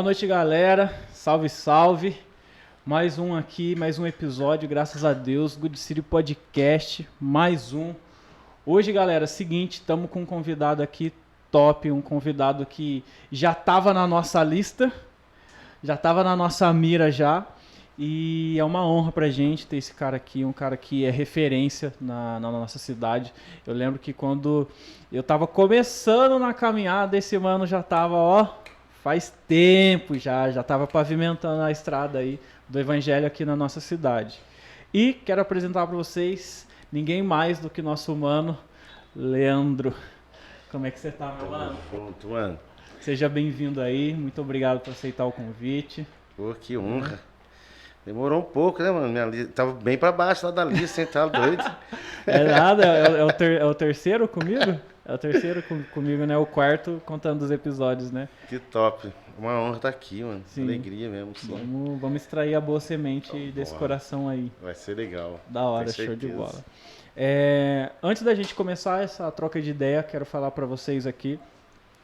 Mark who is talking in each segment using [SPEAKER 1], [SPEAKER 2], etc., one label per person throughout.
[SPEAKER 1] Boa noite, galera. Salve, salve. Mais um aqui, mais um episódio, graças a Deus. Good City Podcast, mais um. Hoje, galera, seguinte, estamos com um convidado aqui top, um convidado que já estava na nossa lista, já estava na nossa mira já. E é uma honra pra gente ter esse cara aqui, um cara que é referência na nossa cidade. Eu lembro que quando eu tava começando na caminhada, esse mano já tava, faz tempo já tava pavimentando a estrada aí do evangelho aqui na nossa cidade. E quero apresentar para vocês ninguém mais do que nosso mano Leandro. Como é que você tá, meu mano?
[SPEAKER 2] Junto, mano.
[SPEAKER 1] Seja bem-vindo aí, muito obrigado por aceitar o convite.
[SPEAKER 2] Pô, que honra. Demorou um pouco, né, mano? Minha lista tava bem pra baixo lá da lista, hein? Tá doido.
[SPEAKER 1] É nada, é o terceiro comigo? É o terceiro comigo, né? O quarto contando os episódios, né?
[SPEAKER 2] Que top. Uma honra estar aqui, mano.
[SPEAKER 1] Sim.
[SPEAKER 2] Alegria mesmo, sim.
[SPEAKER 1] Vamos extrair a boa semente desse coração aí.
[SPEAKER 2] Vai ser legal.
[SPEAKER 1] Da hora, show de bola. Antes da gente começar essa troca de ideia, quero falar pra vocês aqui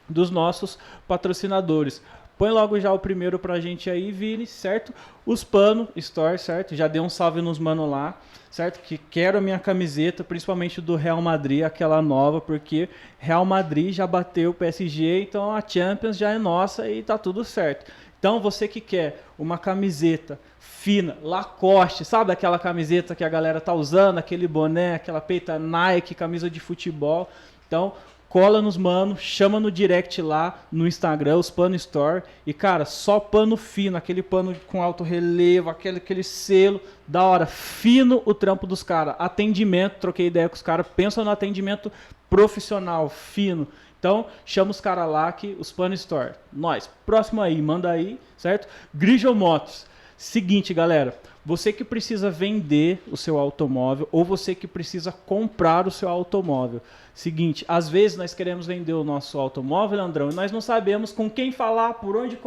[SPEAKER 1] dos nossos patrocinadores. Põe logo já o primeiro pra gente aí, Vini, certo? Os Pano Store, certo? Já dei um salve nos mano lá, certo? Que quero a minha camiseta, principalmente do Real Madrid, aquela nova, porque Real Madrid já bateu o PSG, então a Champions já é nossa e tá tudo certo. Então você que quer uma camiseta fina, Lacoste, sabe aquela camiseta que a galera tá usando, aquele boné, aquela peita Nike, camisa de futebol, então cola nos mano, chama no direct lá no Instagram, os Pano Store. E, cara, só pano fino, aquele pano com alto relevo, aquele selo, da hora. Fino o trampo dos caras. Atendimento, troquei ideia com os caras, pensa no atendimento profissional, fino. Então, chama os caras lá que os Pano Store. Nós, próximo aí, manda aí, certo? Grigio Motos. Seguinte, galera. Você que precisa vender o seu automóvel ou você que precisa comprar o seu automóvel. Seguinte, às vezes nós queremos vender o nosso automóvel, Leandrão, e nós não sabemos com quem falar, por onde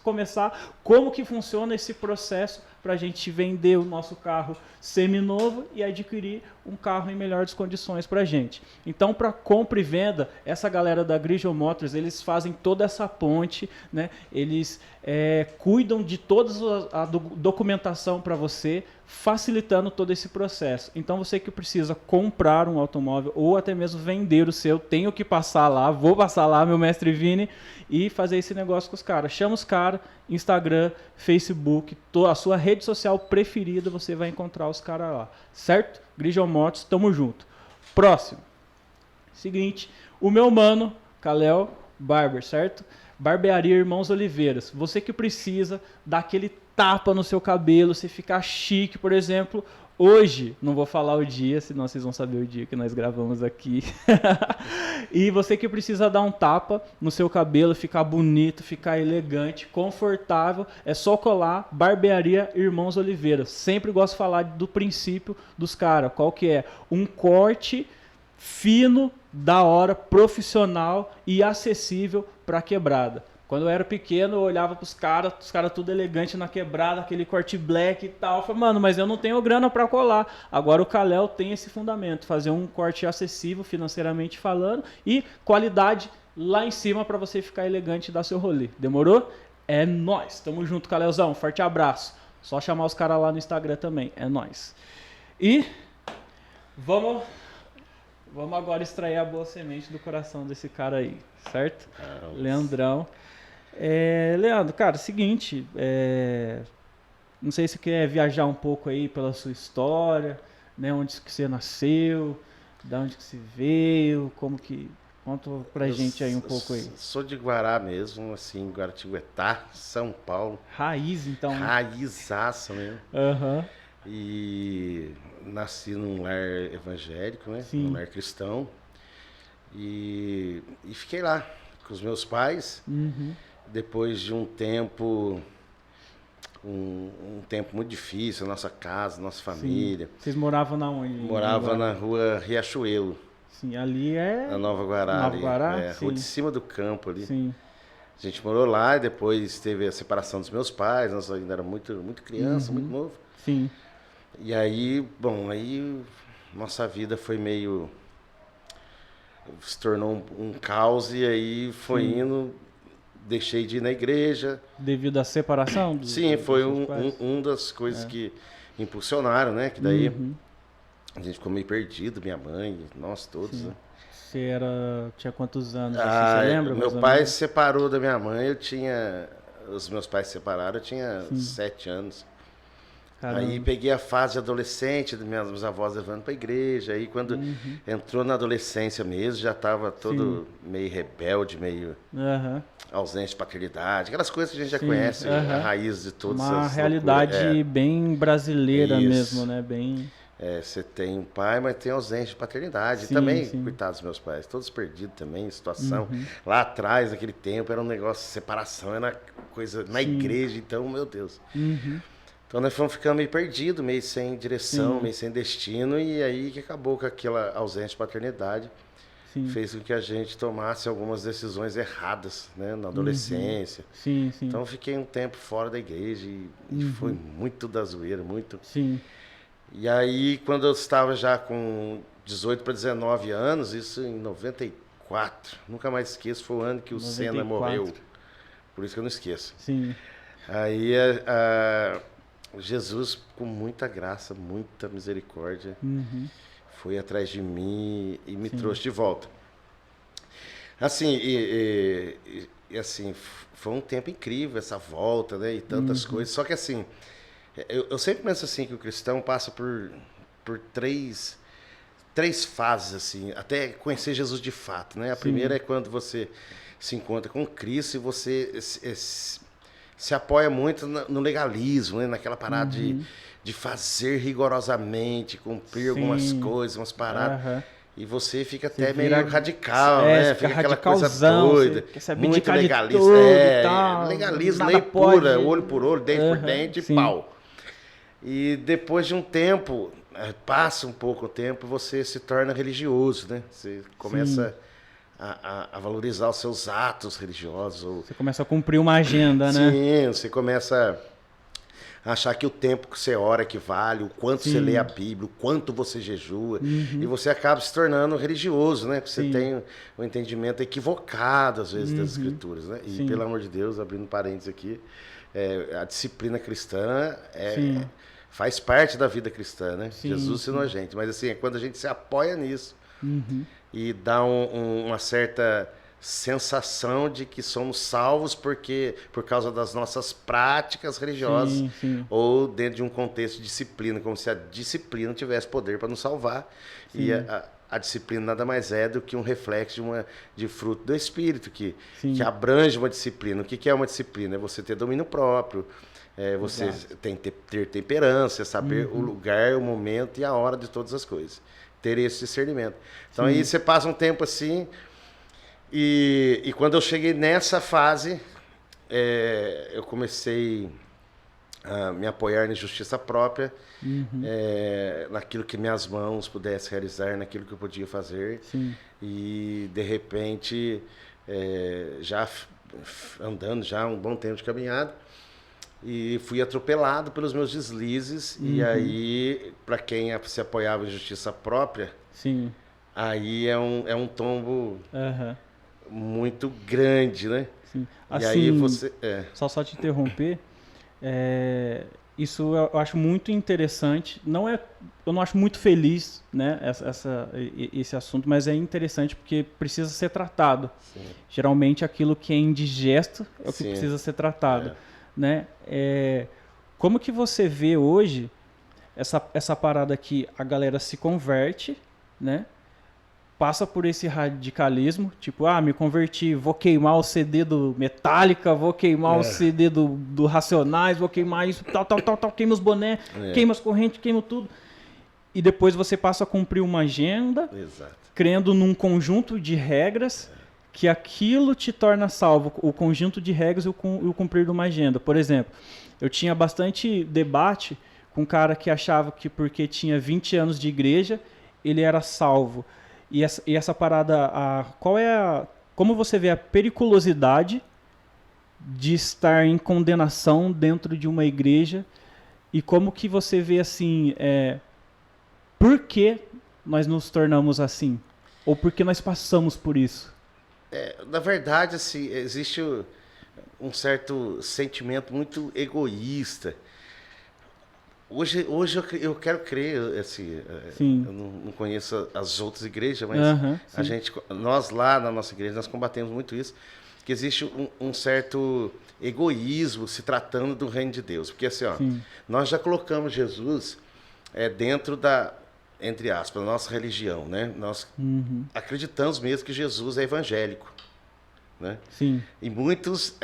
[SPEAKER 1] começar, como que funciona esse processo para a gente vender o nosso carro seminovo e adquirir um carro em melhores condições para a gente. Então, para compra e venda, essa galera da Grigio Motors, eles fazem toda essa ponte, né? Eles cuidam de toda a documentação para você, facilitando todo esse processo. Então, você que precisa comprar um automóvel ou até mesmo vender o seu, tenho que passar lá, vou passar lá, meu mestre Vini, e fazer esse negócio com os caras. Chama os caras, Instagram, Facebook, a sua rede social preferida, você vai encontrar os caras lá, certo? Grigio Motos, tamo junto. Próximo. Seguinte, o meu mano, Kalel Barber, certo? Barbearia Irmãos Oliveiras. Você que precisa dar aquele tapa no seu cabelo, você ficar chique, por exemplo. Hoje, não vou falar o dia, senão vocês vão saber o dia que nós gravamos aqui. E você que precisa dar um tapa no seu cabelo, ficar bonito, ficar elegante, confortável, é só colar Barbearia Irmãos Oliveira. Sempre gosto de falar do princípio dos caras. Qual que é? Um corte fino, da hora, profissional e acessível para quebrada. Quando eu era pequeno, eu olhava pros caras tudo elegante na quebrada, aquele corte black e tal. Eu falei, mano, mas eu não tenho grana pra colar. Agora o Kalel tem esse fundamento, fazer um corte acessível financeiramente falando e qualidade lá em cima pra você ficar elegante e dar seu rolê. Demorou? É nóis. Tamo junto, Kalelzão. Forte abraço. Só chamar os caras lá no Instagram também. É nóis. E vamos agora extrair a boa semente do coração desse cara aí, certo? Leandrão. Leandro, cara, seguinte, não sei se você quer viajar um pouco aí pela sua história, né? Onde que você nasceu, de onde que você veio, como que... Conta pra gente aí um pouco aí.
[SPEAKER 2] Sou de Guará mesmo, assim, Guaratinguetá, São Paulo.
[SPEAKER 1] Raiz, então.
[SPEAKER 2] Raizaça mesmo.
[SPEAKER 1] Aham.
[SPEAKER 2] E nasci num lar evangélico, né?
[SPEAKER 1] Sim.
[SPEAKER 2] Num lar cristão. E fiquei lá com os meus pais.
[SPEAKER 1] Uhum.
[SPEAKER 2] Depois de um tempo, um tempo muito difícil, a nossa casa, nossa família.
[SPEAKER 1] Sim. Vocês moravam na onde?
[SPEAKER 2] Morava na rua Riachuelo.
[SPEAKER 1] Sim, ali é...
[SPEAKER 2] Na Nova Guará.
[SPEAKER 1] Nova Guará?
[SPEAKER 2] É, rua de cima do campo ali.
[SPEAKER 1] Sim.
[SPEAKER 2] A gente morou lá e depois teve a separação dos meus pais. Nós ainda era muito criança, muito novo.
[SPEAKER 1] Sim.
[SPEAKER 2] E aí, nossa vida foi meio... Se tornou um caos e aí foi indo deixei de ir na igreja.
[SPEAKER 1] Devido à separação?
[SPEAKER 2] Sim, foi
[SPEAKER 1] dos pais?
[SPEAKER 2] um das coisas que impulsionaram, né? Que daí
[SPEAKER 1] Uhum.
[SPEAKER 2] a gente ficou meio perdido, minha mãe, nós todos,
[SPEAKER 1] Sim.
[SPEAKER 2] né?
[SPEAKER 1] Você tinha quantos anos? Assim,
[SPEAKER 2] Ah,
[SPEAKER 1] você lembra?
[SPEAKER 2] meu
[SPEAKER 1] mais ou
[SPEAKER 2] pai
[SPEAKER 1] menos?
[SPEAKER 2] se separou da minha mãe, os meus pais se separaram, eu tinha
[SPEAKER 1] Sim.
[SPEAKER 2] 7 anos.
[SPEAKER 1] Caramba.
[SPEAKER 2] Aí peguei a fase adolescente, meus avós levando para a igreja. Aí quando entrou na adolescência mesmo, já estava todo meio rebelde, meio
[SPEAKER 1] Aham.
[SPEAKER 2] ausente de paternidade. Aquelas coisas que a gente já
[SPEAKER 1] Sim,
[SPEAKER 2] conhece,
[SPEAKER 1] aham.
[SPEAKER 2] a raiz de todas
[SPEAKER 1] Uma
[SPEAKER 2] essas
[SPEAKER 1] realidade
[SPEAKER 2] loucuras.
[SPEAKER 1] bem brasileira
[SPEAKER 2] Isso.
[SPEAKER 1] mesmo, né? Bem.
[SPEAKER 2] Você tem um pai, mas tem ausência de paternidade. E
[SPEAKER 1] Sim,
[SPEAKER 2] também,
[SPEAKER 1] sim.
[SPEAKER 2] coitados dos meus pais, todos perdidos também, situação. Lá atrás, naquele tempo, era um negócio de separação, era coisa na igreja, então, meu Deus.
[SPEAKER 1] Uhum.
[SPEAKER 2] Então nós fomos ficando meio perdidos, meio sem direção,
[SPEAKER 1] Sim.
[SPEAKER 2] meio sem destino, e aí que acabou com aquela ausência de paternidade,
[SPEAKER 1] Sim.
[SPEAKER 2] fez com que a gente tomasse algumas decisões erradas, né, na adolescência.
[SPEAKER 1] Sim, sim.
[SPEAKER 2] Então eu fiquei um tempo fora da igreja e foi muito da zoeira, muito.
[SPEAKER 1] Sim.
[SPEAKER 2] E aí quando eu estava já com 18 para 19 anos, isso em 94, nunca mais esqueço, foi o ano que o Senna
[SPEAKER 1] 94.
[SPEAKER 2] morreu, por isso que eu não esqueço.
[SPEAKER 1] Sim.
[SPEAKER 2] Aí Jesus, com muita graça, muita misericórdia,
[SPEAKER 1] Uhum.
[SPEAKER 2] foi atrás de mim e me
[SPEAKER 1] Sim.
[SPEAKER 2] trouxe de volta. Assim, assim, foi um tempo incrível essa volta, né? E tantas coisas. Só que assim, eu sempre penso assim que o cristão passa por três fases, assim, até conhecer Jesus de fato, né? A primeira é quando você se encontra com Cristo e você se apoia muito no legalismo, né? Naquela parada de fazer rigorosamente, cumprir algumas coisas, umas paradas.
[SPEAKER 1] Aham.
[SPEAKER 2] E você fica
[SPEAKER 1] Você
[SPEAKER 2] até
[SPEAKER 1] vira-
[SPEAKER 2] meio radical,
[SPEAKER 1] é,
[SPEAKER 2] né?
[SPEAKER 1] você fica
[SPEAKER 2] Fica aquela coisa
[SPEAKER 1] radicalzão,
[SPEAKER 2] doida.
[SPEAKER 1] você quer se
[SPEAKER 2] Muito
[SPEAKER 1] abdicar de
[SPEAKER 2] legalista.
[SPEAKER 1] tudo e tal,
[SPEAKER 2] Legalismo,
[SPEAKER 1] nada
[SPEAKER 2] lei pura,
[SPEAKER 1] pode.
[SPEAKER 2] olho por olho, dente por
[SPEAKER 1] Aham,
[SPEAKER 2] dente e
[SPEAKER 1] sim.
[SPEAKER 2] pau. E depois de um tempo, passa um pouco o tempo, você se torna religioso, né? Você começa a valorizar os seus atos religiosos. Ou...
[SPEAKER 1] Você começa a cumprir uma agenda, né?
[SPEAKER 2] Sim, você começa a achar que o tempo que você ora equivale, o quanto você lê a Bíblia, o quanto você jejua. E você acaba se tornando religioso, né? Porque você tem um entendimento equivocado, às vezes, das Escrituras, né? E, pelo amor de Deus, abrindo parênteses aqui, a disciplina cristã faz parte da vida cristã, né? Jesus ensinou a gente. Mas, assim, é quando a gente se apoia nisso e dá uma certa sensação de que somos salvos por causa das nossas práticas religiosas ou dentro de um contexto de disciplina, como se a disciplina tivesse poder para nos salvar. E a disciplina nada mais é do que um reflexo de fruto do Espírito, que abrange uma disciplina. O que é uma disciplina? É você ter domínio próprio, você ter temperança, saber o lugar, o momento e a hora de todas as coisas. Ter esse discernimento. Então aí você passa um tempo assim, e quando eu cheguei nessa fase, eu comecei a me apoiar na justiça própria, naquilo que minhas mãos pudessem realizar, naquilo que eu podia fazer. E, de repente, já andando já um bom tempo de caminhada, e fui atropelado pelos meus deslizes. E aí, para quem se apoiava em justiça própria, aí é um tombo muito grande, né?
[SPEAKER 1] Sim.
[SPEAKER 2] E
[SPEAKER 1] Assim,
[SPEAKER 2] aí você...
[SPEAKER 1] Só te interromper, isso eu acho muito interessante. Eu não acho muito feliz, né, esse assunto, mas é interessante porque precisa ser tratado. Geralmente aquilo que é indigesto é o que precisa ser tratado, né? Como que você vê hoje essa parada que a galera se converte, né? Passa por esse radicalismo, tipo, me converti, vou queimar o CD do Metallica, vou queimar o CD do Racionais, vou queimar isso, tal, queima os bonés, queima as correntes, queima tudo. E depois você passa a cumprir uma agenda, crendo num conjunto de regras, que aquilo te torna salvo, o conjunto de regras e o cumprir de uma agenda. Por exemplo, eu tinha bastante debate com um cara que achava que porque tinha 20 anos de igreja, ele era salvo. E essa parada, como você vê a periculosidade de estar em condenação dentro de uma igreja e como que você vê assim, por que nós nos tornamos assim? Ou por que nós passamos por isso?
[SPEAKER 2] Na verdade, assim, existe um certo sentimento muito egoísta. Hoje eu quero crer, assim, eu não conheço as outras igrejas, mas nós lá na nossa igreja, nós combatemos muito isso, que existe um certo egoísmo se tratando do reino de Deus. Porque assim, ó, nós já colocamos Jesus dentro da, entre aspas, da nossa religião, né? Nós acreditamos mesmo que Jesus é evangélico, né?
[SPEAKER 1] Sim.
[SPEAKER 2] E muitos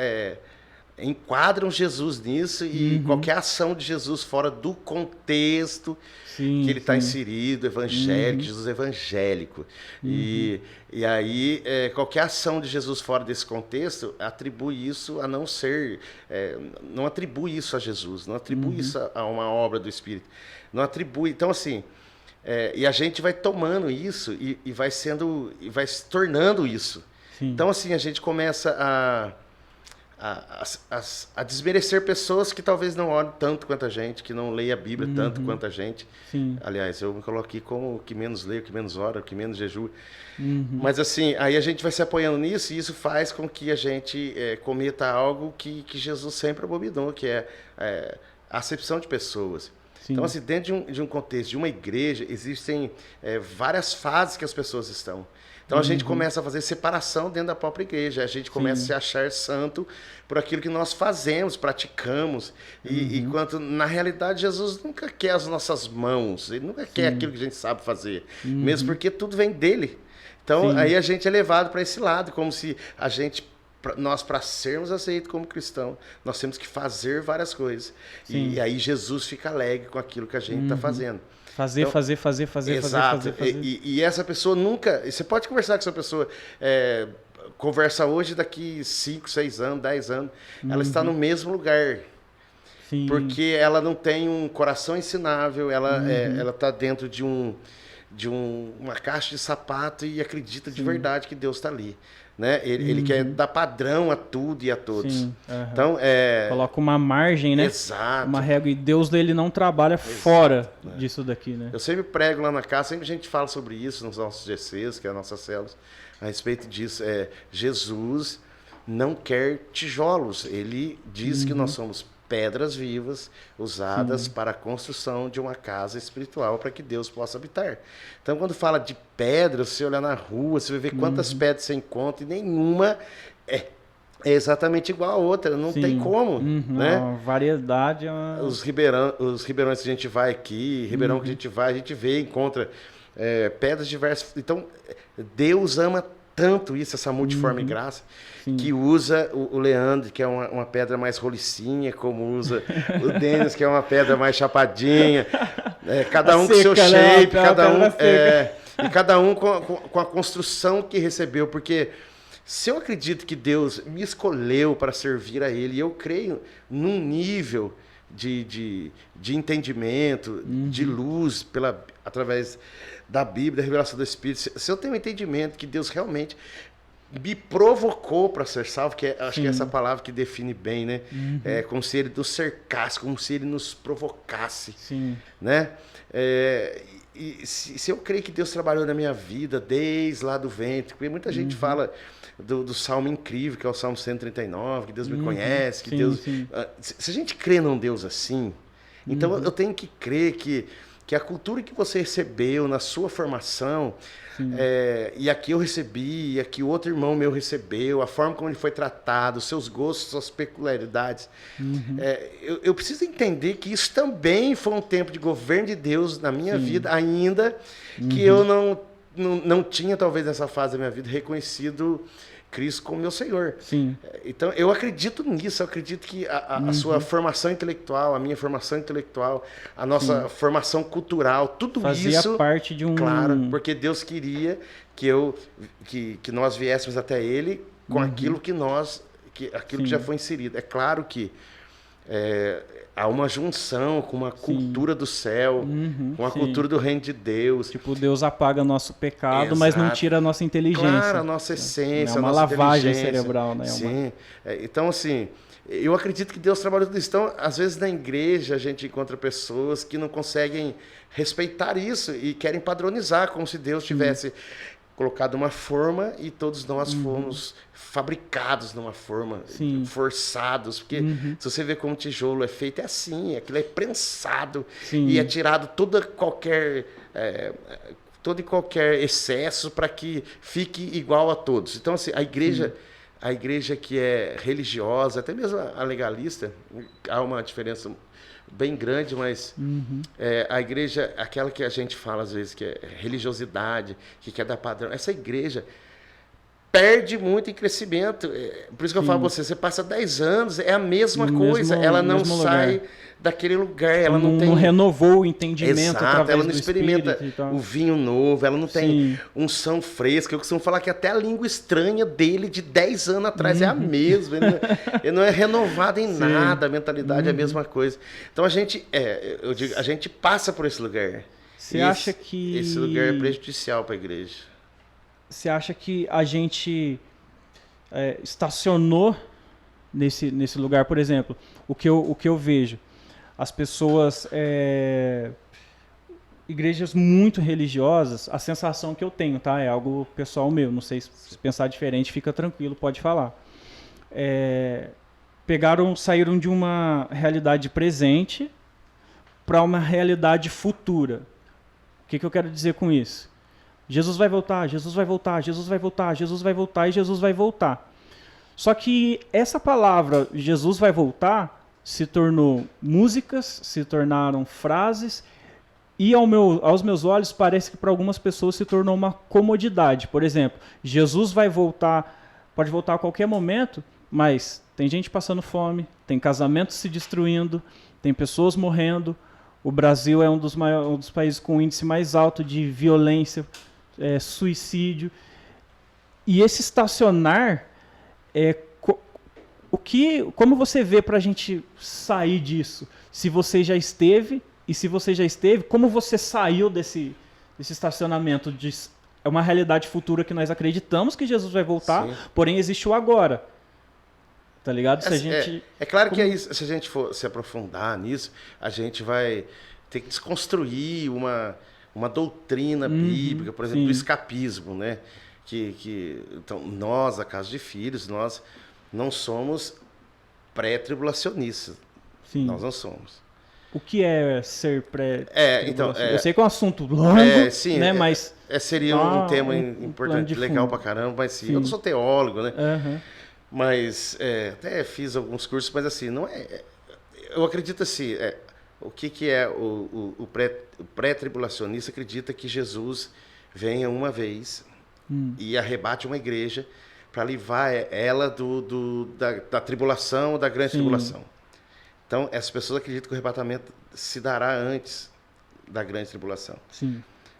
[SPEAKER 2] enquadram Jesus nisso e qualquer ação de Jesus fora do contexto que ele está inserido, evangélico, Jesus é evangélico. E aí, qualquer ação de Jesus fora desse contexto atribui isso a não ser, não atribui isso a Jesus, não atribui isso a uma obra do Espírito, não atribui. Então, assim, e a gente vai tomando isso e vai sendo, e vai se tornando isso. Então, assim, a gente começa a desmerecer pessoas que talvez não olhem tanto quanto a gente, que não leem a Bíblia tanto quanto a gente. Aliás, eu me coloco aqui como o que menos lê, o que menos ora, o que menos jejua. Mas assim, aí a gente vai se apoiando nisso e isso faz com que a gente cometa algo que Jesus sempre abominou, que é a acepção de pessoas. Então, assim, dentro de um contexto de uma igreja, existem várias fases que as pessoas estão. Então a gente começa a fazer separação dentro da própria igreja, a gente começa a se achar santo por aquilo que nós fazemos, praticamos, e enquanto na realidade Jesus nunca quer as nossas mãos, ele nunca quer aquilo que a gente sabe fazer, mesmo porque tudo vem dele. Então aí a gente é levado para esse lado, como se nós, para sermos aceitos como cristão, nós temos que fazer várias coisas. E aí Jesus fica alegre com aquilo que a gente está fazendo.
[SPEAKER 1] Fazer.
[SPEAKER 2] Exato. E essa pessoa nunca... Você pode conversar com essa pessoa, conversa hoje, daqui 5, 6 anos, 10 anos, ela está no mesmo lugar. Porque ela não tem um coração ensinável, ela está dentro de uma caixa de sapato e acredita de verdade que Deus está ali. Né? Ele quer dar padrão a tudo e a todos. Então,
[SPEAKER 1] coloca uma margem, né?
[SPEAKER 2] Exato.
[SPEAKER 1] Uma régua. E Deus dele não trabalha fora disso daqui, né?
[SPEAKER 2] Eu sempre prego lá na casa, sempre a gente fala sobre isso nos nossos GCs, que é as nossas células, a respeito disso. Jesus não quer tijolos. Ele diz que nós somos pedras vivas usadas para a construção de uma casa espiritual para que Deus possa habitar. Então, quando fala de pedras, você olhar na rua, você vai ver quantas pedras você encontra e nenhuma é exatamente igual a outra, não tem como. Né?
[SPEAKER 1] Uma variedade.
[SPEAKER 2] Os ribeirões que a gente vai aqui, Ribeirão que a gente vê, encontra pedras diversas. Então, Deus ama tanto isso, essa multiforme graça, que usa o Leandro, que é uma pedra mais rolicinha, como usa o Denis, que é uma pedra mais chapadinha, cada um com seu shape, e cada um com a construção que recebeu, porque se eu acredito que Deus me escolheu para servir a Ele, eu creio num nível de entendimento, de luz, através da Bíblia, da revelação do Espírito. Se eu tenho um entendimento que Deus realmente me provocou para ser salvo, que acho que é essa palavra que define bem, né? É como se Ele nos cercasse, como se Ele nos provocasse. Né? E se eu creio que Deus trabalhou na minha vida desde lá do ventre, porque muita gente fala do salmo incrível, que é o Salmo 139, que Deus me conhece, que Deus... Se a gente crê num Deus assim, então eu tenho que crer que a cultura que você recebeu na sua formação, e aqui eu recebi, e aqui outro irmão meu recebeu, a forma como ele foi tratado, os seus gostos, suas peculiaridades, eu preciso entender que isso também foi um tempo de governo de Deus na minha vida, ainda que eu não tinha, talvez nessa fase da minha vida, reconhecido Cristo como meu Senhor. Então, eu acredito nisso, eu acredito que a sua formação intelectual, a minha formação intelectual, a nossa formação cultural, tudo
[SPEAKER 1] fazia
[SPEAKER 2] isso...
[SPEAKER 1] parte de um...
[SPEAKER 2] Claro, porque Deus queria que nós viéssemos até Ele com aquilo que já foi inserido. É claro que há uma junção com uma cultura do céu, com a cultura do reino de Deus.
[SPEAKER 1] Tipo, Deus apaga nosso pecado, mas não tira a nossa inteligência.
[SPEAKER 2] Claro, a nossa essência,
[SPEAKER 1] é uma
[SPEAKER 2] nossa
[SPEAKER 1] lavagem cerebral, né?
[SPEAKER 2] Sim. Então, assim, eu acredito que Deus trabalha tudo isso. Então, às vezes na igreja a gente encontra pessoas que não conseguem respeitar isso e querem padronizar, como se Deus tivesse colocado uma forma e todos nós fomos fabricados numa forma, forçados, porque se você vê como o tijolo é feito, é assim, aquilo é prensado e é tirado todo e qualquer excesso para que fique igual a todos. Então, assim, a igreja que é religiosa, até mesmo a legalista, há uma diferença bem grande, mas a igreja, aquela que a gente fala às vezes que é religiosidade, que quer dar padrão, essa igreja perde muito em crescimento. Por isso que eu falo pra você passa 10 anos, é a mesma coisa, ela não sai lugar. Daquele lugar, ela não
[SPEAKER 1] renovou o entendimento.
[SPEAKER 2] Exato, ela não experimenta o vinho novo, ela não tem unção fresca. Eu costumo falar que até a língua estranha dele de 10 anos atrás é a mesma, ele não é renovado em nada, a mentalidade é a mesma coisa. Então a gente passa por esse lugar.
[SPEAKER 1] Você acha que
[SPEAKER 2] esse lugar é prejudicial para a igreja?
[SPEAKER 1] Você acha que a gente estacionou nesse lugar? Por exemplo, o que eu vejo, as pessoas, igrejas muito religiosas, a sensação que eu tenho, tá? É algo pessoal meu, não sei se pensar diferente, fica tranquilo, pode falar. Saíram de uma realidade presente para uma realidade futura. O que eu quero dizer com isso? Jesus vai voltar, Jesus vai voltar, Jesus vai voltar, Jesus vai voltar e Jesus vai voltar. Só que essa palavra, Jesus vai voltar, se tornou músicas, se tornaram frases e aos meus olhos parece que para algumas pessoas se tornou uma comodidade. Por exemplo, Jesus vai voltar, pode voltar a qualquer momento, mas tem gente passando fome, tem casamentos se destruindo, tem pessoas morrendo. O Brasil é um dos países com o índice mais alto de violência, suicídio. E esse estacionar, como você vê para a gente sair disso? Se você já esteve, e se você já esteve, como você saiu desse estacionamento? É uma realidade futura que nós acreditamos que Jesus vai voltar, porém existe o agora. Tá ligado?
[SPEAKER 2] É claro que se a gente for se aprofundar nisso, a gente vai ter que desconstruir uma doutrina bíblica, por exemplo, do escapismo, né? Então, nós, a Casa de Filhos, nós não somos pré-tribulacionistas. Nós não somos.
[SPEAKER 1] O que é ser pré-tribulacionista? Eu sei que é um assunto longo, né? Mas
[SPEAKER 2] seria um tema importante, legal pra caramba, mas eu não sou teólogo, né? Mas até fiz alguns cursos, mas assim, não é. Eu acredito assim, o que é o pré-tribulacionista acredita que Jesus venha uma vez e arrebate uma igreja para livrar ela da tribulação, da grande tribulação. Então, essas pessoas acreditam que o arrebatamento se dará antes da grande tribulação.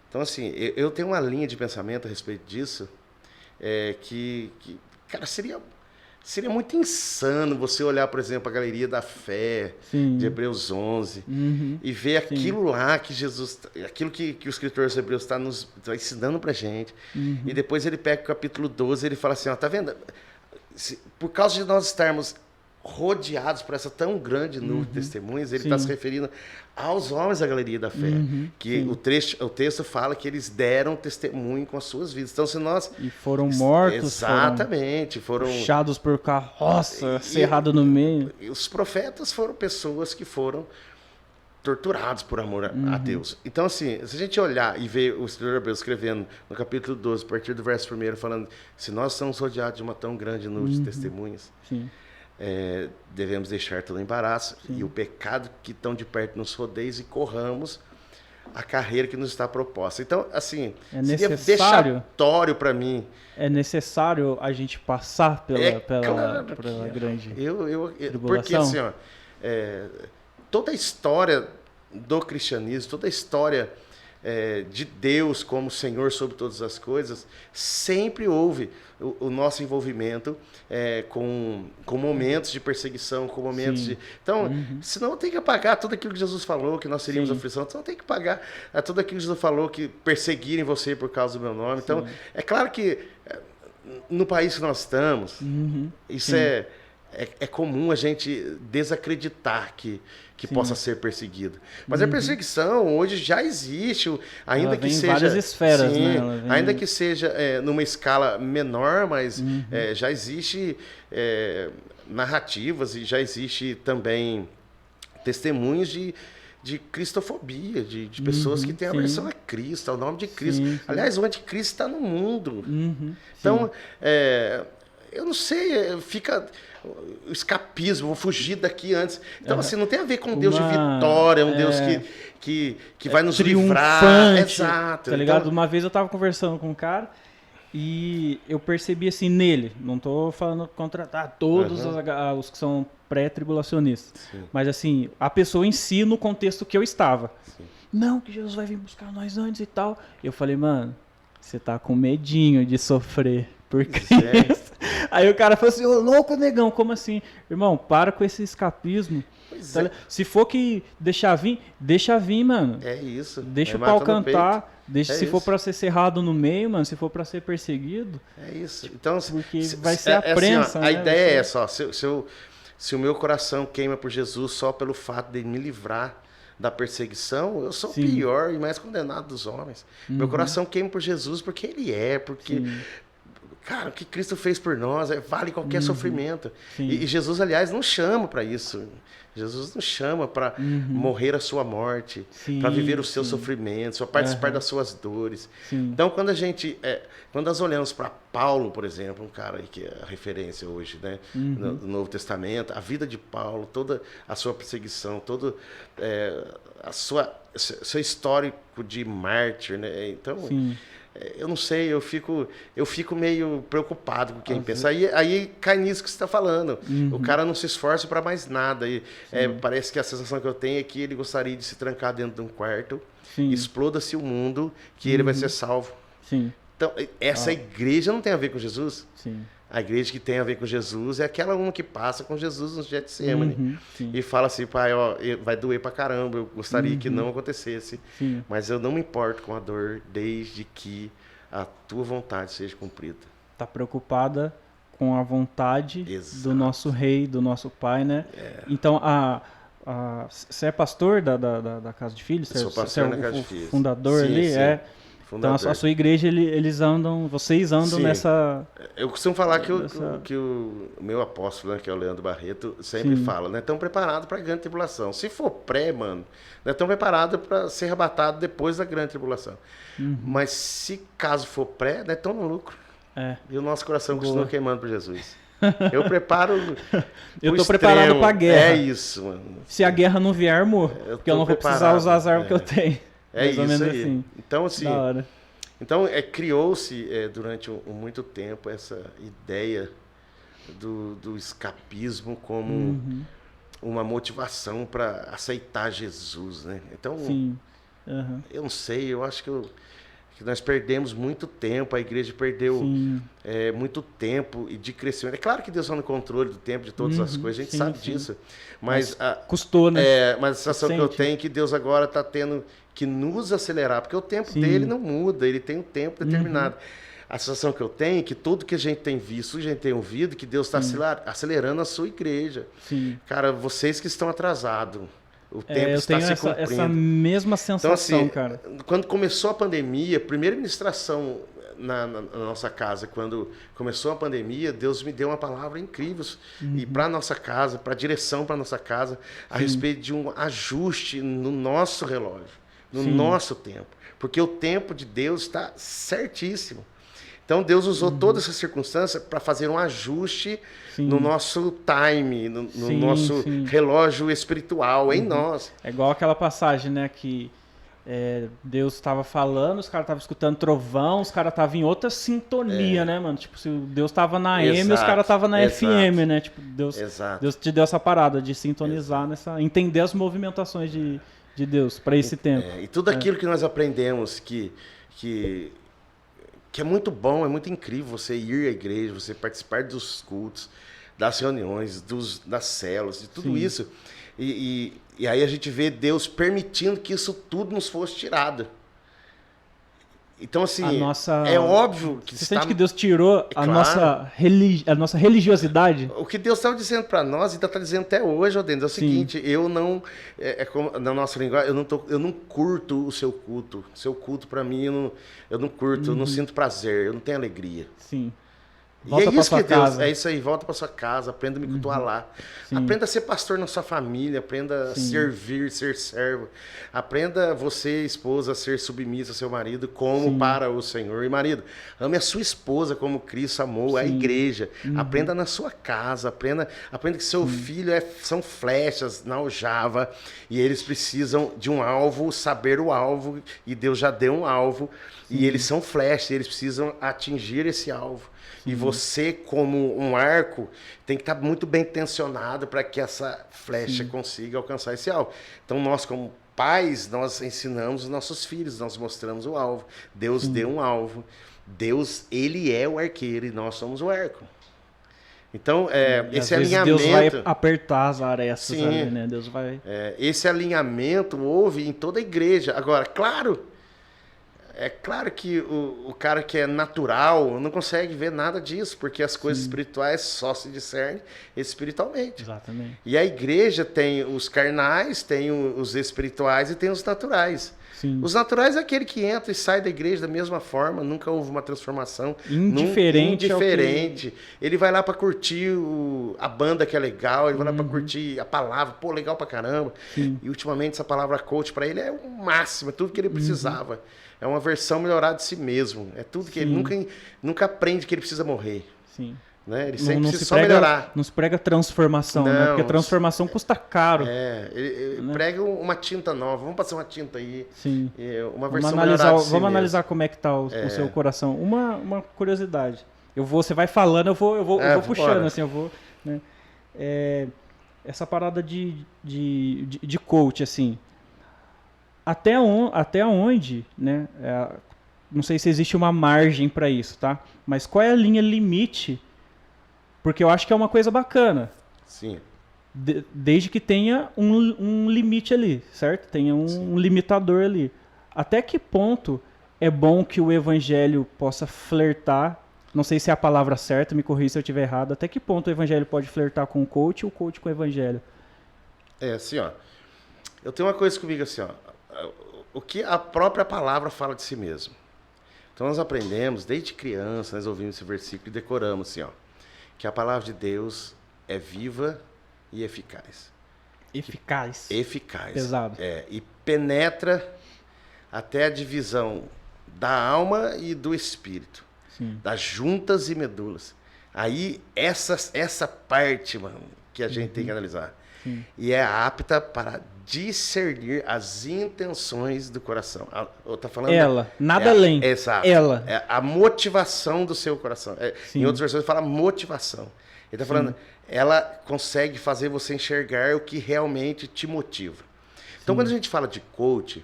[SPEAKER 2] Então, assim, eu tenho uma linha de pensamento a respeito disso, cara, seria muito insano você olhar, por exemplo, a Galeria da Fé, de Hebreus 11, e ver aquilo lá que Jesus, aquilo que o escritor dos Hebreus está ensinando pra gente. E depois ele pega o capítulo 12 e ele fala assim, ó, tá vendo? Por causa de nós estarmos rodeados por essa tão grande nuvem de testemunhas, ele está se referindo aos homens da Galeria da Fé, que o texto fala que eles deram testemunho com as suas vidas. Então, se nós...
[SPEAKER 1] E foram mortos,
[SPEAKER 2] exatamente, foram
[SPEAKER 1] puxados por carroça, cerrado no meio.
[SPEAKER 2] E os profetas foram pessoas que foram torturados por amor a Deus. Então, assim, se a gente olhar e ver o escritor Hebreus escrevendo no capítulo 12, a partir do verso 1, falando, se nós somos rodeados de uma tão grande nuvem de testemunhas, devemos deixar todo o embaraço e o pecado que tão de perto nos rodeia e corramos a carreira que nos está proposta. Então, assim, seria vexatório para mim. É
[SPEAKER 1] necessário a gente passar pela grande tribulação?
[SPEAKER 2] Porque, assim, ó, toda a história do cristianismo, toda a história de Deus como Senhor sobre todas as coisas, sempre houve o nosso envolvimento com momentos de perseguição, com momentos de... Então, senão tem que apagar tudo aquilo que Jesus falou, que nós seríamos aflição, então tem que pagar tudo aquilo que Jesus falou, que perseguirem você por causa do meu nome. Então, é claro que no país que nós estamos, isso é comum a gente desacreditar que possa ser perseguido. Mas a perseguição hoje já existe, ainda
[SPEAKER 1] ela
[SPEAKER 2] que
[SPEAKER 1] vem em
[SPEAKER 2] seja...
[SPEAKER 1] várias esferas,
[SPEAKER 2] sim,
[SPEAKER 1] né? Ela vem...
[SPEAKER 2] ainda que seja numa escala menor, mas já existe narrativas e já existe também testemunhos de cristofobia, de pessoas que têm aversão a Cristo, ao nome de Cristo.
[SPEAKER 1] Sim, sim.
[SPEAKER 2] Aliás, o anticristo está no mundo.
[SPEAKER 1] Então,
[SPEAKER 2] Eu não sei, fica o escapismo, vou fugir daqui antes. Então, assim, não tem a ver com um Deus de vitória, um Deus que vai nos livrar. Exato.
[SPEAKER 1] Tá ligado? Uma vez eu tava conversando com um cara e eu percebi assim nele, não tô falando contra todos os que são pré-tribulacionistas, mas assim, a pessoa em si no contexto que eu estava. Sim. Não, que Jesus vai vir buscar nós antes e tal. Eu falei, mano, você tá com medinho de sofrer por Cristo. Aí o cara falou assim, ô louco, negão, como assim? Irmão, para com esse escapismo. Se for que deixa vir, mano.
[SPEAKER 2] É isso.
[SPEAKER 1] Deixa o pau cantar, deixa se for pra ser cerrado no meio, mano, se for pra ser perseguido.
[SPEAKER 2] É isso. Então,
[SPEAKER 1] porque vai ser a prensa,
[SPEAKER 2] assim, ó,
[SPEAKER 1] né?
[SPEAKER 2] A ideia é essa, ó, se o meu coração queima por Jesus só pelo fato de me livrar da perseguição, eu sou o pior e mais condenado dos homens. Meu coração queima por Jesus porque ele porque... Cara, o que Cristo fez por nós vale qualquer sofrimento. E Jesus, aliás, não chama para isso. Jesus não chama para morrer a sua morte, para viver os seus sofrimentos, para participar das suas dores. Então, quando nós olhamos para Paulo, por exemplo, um cara aí que é a referência hoje, né, do Novo Testamento, a vida de Paulo, toda a sua perseguição, todo seu histórico de mártir, né? Então, eu não sei, eu fico meio preocupado com quem pensa. Aí cai nisso que você está falando. O cara não se esforça para mais nada. Parece que a sensação que eu tenho é que ele gostaria de se trancar dentro de um quarto, exploda-se o mundo, que ele vai ser salvo. Então, essa igreja não tem a ver com Jesus. A igreja que tem a ver com Jesus é aquela uma que passa com Jesus no Getsemane e fala assim, pai, ó, vai doer pra caramba, eu gostaria que não acontecesse, mas eu não me importo com a dor desde que a tua vontade seja cumprida.
[SPEAKER 1] Tá preocupada com a vontade do nosso rei, do nosso pai, né? Então, você é pastor da Casa de Filhos?
[SPEAKER 2] Eu sou pastor da Casa de Filhos.
[SPEAKER 1] Fundador ali? Então a sua igreja, vocês andam nessa...
[SPEAKER 2] Eu costumo falar que o meu apóstolo, né, que é o Leandro Barreto, sempre fala, não é tão preparado para a grande tribulação. Se for mano, não é tão preparado para ser arrebatado depois da grande tribulação. Mas se caso for não é tão no lucro. E o nosso coração continua queimando por Jesus. Eu preparo.
[SPEAKER 1] Eu tô preparado para a guerra.
[SPEAKER 2] É isso, mano.
[SPEAKER 1] Se a guerra não vier, morro. Porque eu não vou precisar usar as armas que eu tenho.
[SPEAKER 2] Mais ou menos aí.
[SPEAKER 1] Assim.
[SPEAKER 2] Então, assim, criou-se durante muito tempo essa ideia do escapismo como uma motivação para aceitar Jesus, né? Então, eu não sei, eu acho que nós perdemos muito tempo, a igreja perdeu muito tempo de crescimento. É claro que Deus está no controle do tempo de todas as coisas, a gente sabe disso. Mas
[SPEAKER 1] custou, né?
[SPEAKER 2] Mas a sensação que eu tenho é que Deus agora está tendo que nos acelerar, porque o tempo dele não muda, ele tem um tempo determinado. A sensação que eu tenho é que tudo que a gente tem visto, a gente tem ouvido, que Deus está acelerando a sua igreja. Cara, vocês que estão atrasados, o tempo está se cumprindo. Eu tenho essa mesma sensação, então, assim, cara. Quando começou a pandemia, a primeira ministração na nossa casa, quando começou a pandemia, Deus me deu uma palavra incrível e para a nossa casa, para a direção para a nossa casa, a respeito de um ajuste no nosso relógio, no nosso tempo. Porque o tempo de Deus está certíssimo. Então, Deus usou toda essa circunstância para fazer um ajuste no nosso time, no nosso relógio espiritual, em nós.
[SPEAKER 1] É igual aquela passagem, né, que Deus estava falando, os caras estavam escutando trovão, os caras estavam em outra sintonia, né, mano? Tipo, se Deus estava na AM, os caras estavam na FM, né? Tipo, Deus te deu essa parada de sintonizar entender as movimentações de Deus para esse tempo.
[SPEAKER 2] E tudo aquilo que nós aprendemos que é muito bom, é muito incrível você ir à igreja, você participar dos cultos, das reuniões, das células, de tudo isso. E aí a gente vê Deus permitindo que isso tudo nos fosse tirado. Então, assim,
[SPEAKER 1] a nossa...
[SPEAKER 2] é óbvio que
[SPEAKER 1] Você sente que Deus tirou a nossa religiosidade?
[SPEAKER 2] O que Deus estava dizendo para nós, e está dizendo até hoje, Denis, é o seguinte, eu não, como na nossa linguagem, eu não curto o seu culto. Seu culto, para mim, eu não curto, eu não sinto prazer, eu não tenho alegria.
[SPEAKER 1] Sim.
[SPEAKER 2] Volta e é isso que Deus, é isso aí, volta para sua casa, aprenda a me cultuar lá.
[SPEAKER 1] Sim.
[SPEAKER 2] Aprenda a ser pastor na sua família, aprenda a servir, ser servo. Aprenda você, esposa, a ser submissa ao seu marido como para o Senhor. E marido, ame a sua esposa como Cristo amou a igreja. Aprenda na sua casa, aprenda que seu filho são flechas na aljava e eles precisam de um alvo, saber o alvo, e Deus já deu um alvo, e eles são flechas, e eles precisam atingir esse alvo. E você, como um arco, tem que estar muito bem tensionado para que essa flecha consiga alcançar esse alvo. Então, nós, como pais, nós ensinamos os nossos filhos, nós mostramos o alvo. Deus deu um alvo. Deus, ele é o arqueiro e nós somos o arco. Então, esse alinhamento...
[SPEAKER 1] Deus vai apertar as arestas ali, né? Deus vai...
[SPEAKER 2] esse alinhamento houve em toda a igreja. Agora, claro... É claro que o cara que é natural não consegue ver nada disso, porque as coisas espirituais só se discernem espiritualmente.
[SPEAKER 1] Exatamente.
[SPEAKER 2] E a igreja tem os carnais, tem os espirituais e tem os naturais.
[SPEAKER 1] Sim.
[SPEAKER 2] Os naturais é aquele que entra e sai da igreja da mesma forma, nunca houve uma transformação.
[SPEAKER 1] Indiferente.
[SPEAKER 2] Ele vai lá para curtir a banda que é legal, ele vai lá para curtir a palavra, pô, legal pra caramba.
[SPEAKER 1] Sim.
[SPEAKER 2] E ultimamente essa palavra coach para ele é o máximo, é tudo que ele precisava. É uma versão melhorada de si mesmo. É tudo que ele nunca aprende que ele precisa morrer.
[SPEAKER 1] Sim.
[SPEAKER 2] Né? Ele sempre precisa só
[SPEAKER 1] prega,
[SPEAKER 2] melhorar.
[SPEAKER 1] Não se prega transformação, né? Porque transformação custa caro.
[SPEAKER 2] Ele prega uma tinta nova. Vamos passar uma tinta aí.
[SPEAKER 1] Sim.
[SPEAKER 2] Uma versão melhorada de si
[SPEAKER 1] Vamos analisar como é que tá o seu coração. Uma curiosidade. Você vai falando, eu vou puxando, assim, né? Essa parada de coach, assim. Até onde, né? Não sei se existe uma margem para isso, tá? Mas qual é a linha limite? Porque eu acho que é uma coisa bacana.
[SPEAKER 2] Sim.
[SPEAKER 1] Desde que tenha um limite ali, certo? Tenha um limitador ali. Até que ponto é bom que o evangelho possa flertar? Não sei se é a palavra certa, me corrija se eu estiver errado. Até que ponto o evangelho pode flertar com o coach e o coach com o evangelho?
[SPEAKER 2] Assim, ó. Eu tenho uma coisa comigo assim, ó. O que a própria palavra fala de si mesmo. Então nós aprendemos, desde criança, nós ouvimos esse versículo e decoramos assim, ó, que a palavra de Deus é viva e eficaz. Eficaz.
[SPEAKER 1] Pesado.
[SPEAKER 2] E penetra até a divisão da alma e do espírito. Sim. Das juntas e medulas. Aí, essa parte, mano, que a gente tem que analisar. Sim. E é apta para discernir as intenções do coração. Tá falando
[SPEAKER 1] nada além.
[SPEAKER 2] Exato. É a motivação do seu coração. Em outras versões fala motivação. Ele está falando, ela consegue fazer você enxergar o que realmente te motiva. Então, quando a gente fala de coach,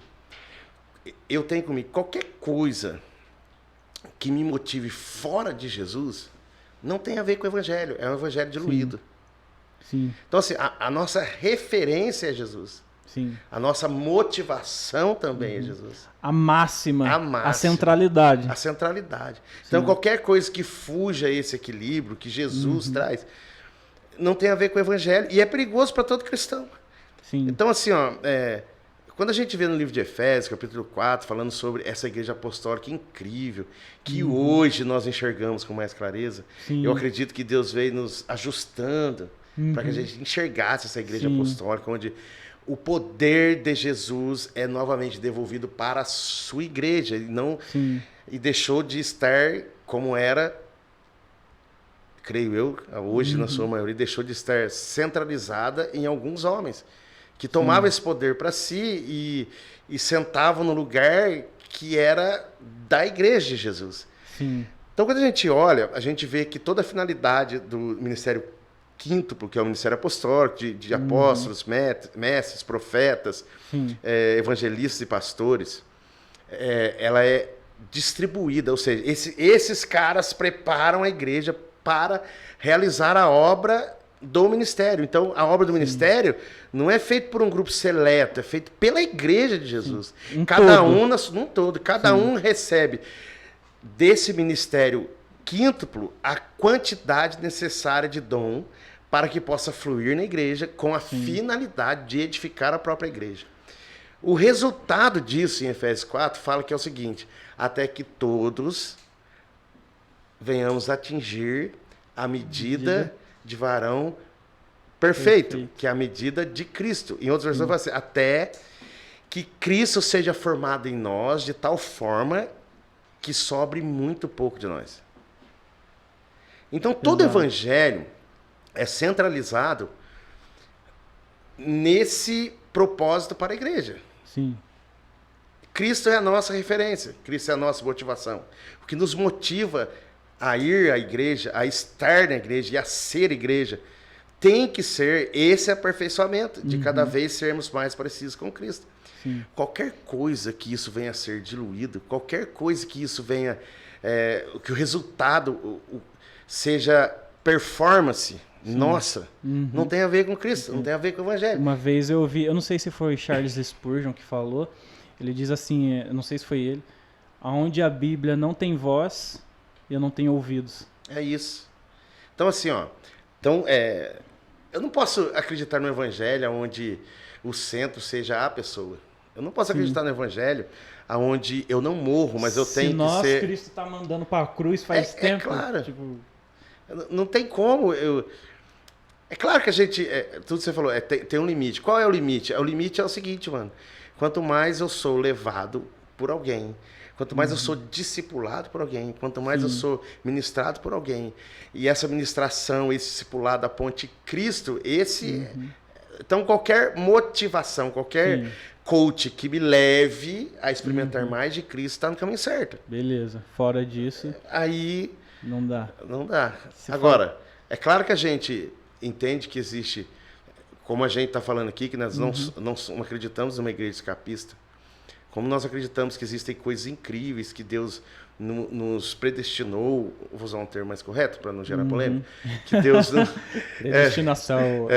[SPEAKER 2] eu tenho comigo qualquer coisa que me motive fora de Jesus, não tem a ver com o evangelho. É um evangelho diluído.
[SPEAKER 1] Sim.
[SPEAKER 2] Então, assim, a nossa referência é Jesus.
[SPEAKER 1] Sim.
[SPEAKER 2] A nossa motivação também é Jesus.
[SPEAKER 1] A máxima. A centralidade.
[SPEAKER 2] A centralidade. Então, qualquer coisa que fuja esse equilíbrio que Jesus traz, não tem a ver com o evangelho. E é perigoso para todo cristão.
[SPEAKER 1] Sim.
[SPEAKER 2] Então, assim, ó, quando a gente vê no livro de Efésios, capítulo 4, falando sobre essa igreja apostólica incrível, que hoje nós enxergamos com mais clareza, eu acredito que Deus veio nos ajustando para que a gente enxergasse essa igreja apostólica, onde o poder de Jesus é novamente devolvido para a sua igreja e deixou de estar como era, creio eu, hoje na sua maioria, deixou de estar centralizada em alguns homens que tomavam esse poder para si e sentavam no lugar que era da igreja de Jesus.
[SPEAKER 1] Sim.
[SPEAKER 2] Então, quando a gente olha, a gente vê que toda a finalidade do ministério quíntuplo, que é o ministério apostólico, de apóstolos, mestres, profetas, evangelistas e pastores, ela é distribuída, ou seja, esses caras preparam a igreja para realizar a obra do ministério. Então, a obra do ministério não é feita por um grupo seleto, é feita pela igreja de Jesus. Cada um recebe desse ministério quíntuplo a quantidade necessária de dom para que possa fluir na igreja com a finalidade de edificar a própria igreja. O resultado disso, em Efésios 4, fala que é o seguinte: até que todos venhamos atingir a medida de varão perfeito, que é a medida de Cristo. Em outras versões, fala assim, até que Cristo seja formado em nós de tal forma que sobre muito pouco de nós. Então, todo evangelho é centralizado nesse propósito para a igreja.
[SPEAKER 1] Sim.
[SPEAKER 2] Cristo é a nossa referência, Cristo é a nossa motivação. O que nos motiva a ir à igreja, a estar na igreja e a ser igreja, tem que ser esse aperfeiçoamento, de cada vez sermos mais parecidos com Cristo.
[SPEAKER 1] Sim.
[SPEAKER 2] Qualquer coisa que isso venha a ser diluído, qualquer coisa que isso venha, que o resultado seja performance nossa, não tem a ver com Cristo, não tem a ver com o Evangelho.
[SPEAKER 1] Uma vez eu ouvi, eu não sei se foi Charles Spurgeon que falou, ele diz assim, eu não sei se foi ele, aonde a Bíblia não tem voz, eu não tenho ouvidos.
[SPEAKER 2] É isso. Então, assim, eu não posso acreditar no Evangelho onde o centro seja a pessoa. Eu não posso acreditar no Evangelho onde eu não morro, mas eu tenho que ser...
[SPEAKER 1] Se Cristo está mandando para a cruz faz tempo.
[SPEAKER 2] É claro. Tipo... Não tem como. É claro que a gente... tudo que você falou, tem um limite. Qual é o limite? O limite é o seguinte, mano. Quanto mais eu sou levado por alguém, quanto mais eu sou discipulado por alguém, quanto mais eu sou ministrado por alguém, e essa ministração, esse discipulado aponte Cristo, então qualquer motivação, qualquer coach que me leve a experimentar mais de Cristo está no caminho certo.
[SPEAKER 1] Beleza. Fora disso,
[SPEAKER 2] aí
[SPEAKER 1] não dá.
[SPEAKER 2] Não dá. Agora, é claro que a gente entende que existe, como a gente está falando aqui, que nós não acreditamos numa igreja escapista. Como nós acreditamos que existem coisas incríveis, que Deus nos predestinou, vou usar um termo mais correto para não gerar polêmica, que Deus
[SPEAKER 1] predestinação.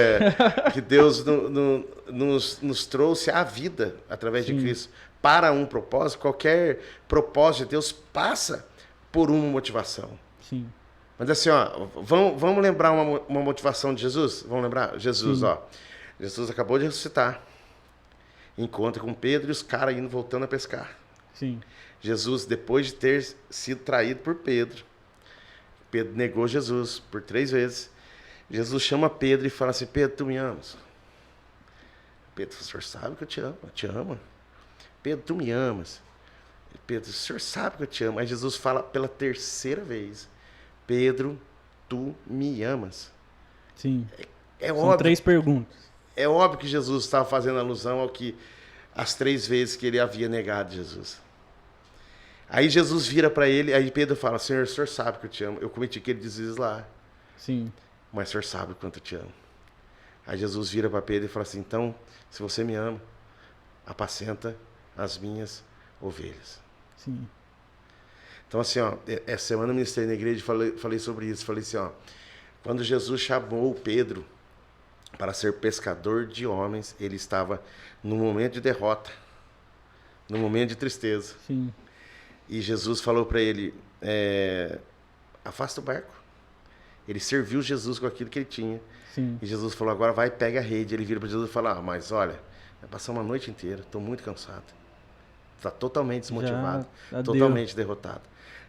[SPEAKER 2] Que Deus nos trouxe à vida através de Cristo para um propósito. Qualquer propósito de Deus passa por uma motivação.
[SPEAKER 1] Sim.
[SPEAKER 2] Mas assim, vamos lembrar uma motivação de Jesus? Vamos lembrar? Jesus, Jesus acabou de ressuscitar. Encontra com Pedro e os caras voltando a pescar.
[SPEAKER 1] Sim.
[SPEAKER 2] Jesus, depois de ter sido traído por Pedro, Pedro negou Jesus por 3 vezes. Jesus chama Pedro e fala assim: Pedro, tu me amas? Pedro, o senhor sabe que eu te amo. Pedro, tu me amas? Pedro, o senhor sabe que eu te amo. Aí Jesus fala pela 3ª vez: Pedro, tu me amas?
[SPEAKER 1] Sim.
[SPEAKER 2] São
[SPEAKER 1] óbvio, 3 perguntas.
[SPEAKER 2] É óbvio que Jesus estava fazendo alusão às 3 vezes que ele havia negado Jesus. Aí Jesus vira para ele, aí Pedro fala: Senhor, o senhor sabe que eu te amo. Eu cometi aquele deslize lá.
[SPEAKER 1] Sim.
[SPEAKER 2] Mas o senhor sabe o quanto eu te amo. Aí Jesus vira para Pedro e fala assim: então, se você me ama, apacenta as minhas ovelhas.
[SPEAKER 1] Sim.
[SPEAKER 2] Então, assim, essa semana eu ministrei na igreja e falei sobre isso. Falei assim, quando Jesus chamou Pedro para ser pescador de homens, ele estava num momento de derrota, num momento de tristeza.
[SPEAKER 1] Sim.
[SPEAKER 2] E Jesus falou para ele: afasta o barco. Ele serviu Jesus com aquilo que ele tinha.
[SPEAKER 1] Sim.
[SPEAKER 2] E Jesus falou: agora vai, pega a rede. Ele vira para Jesus e fala: mas olha, vai passar uma noite inteira, estou muito cansado. Está totalmente desmotivado, totalmente derrotado.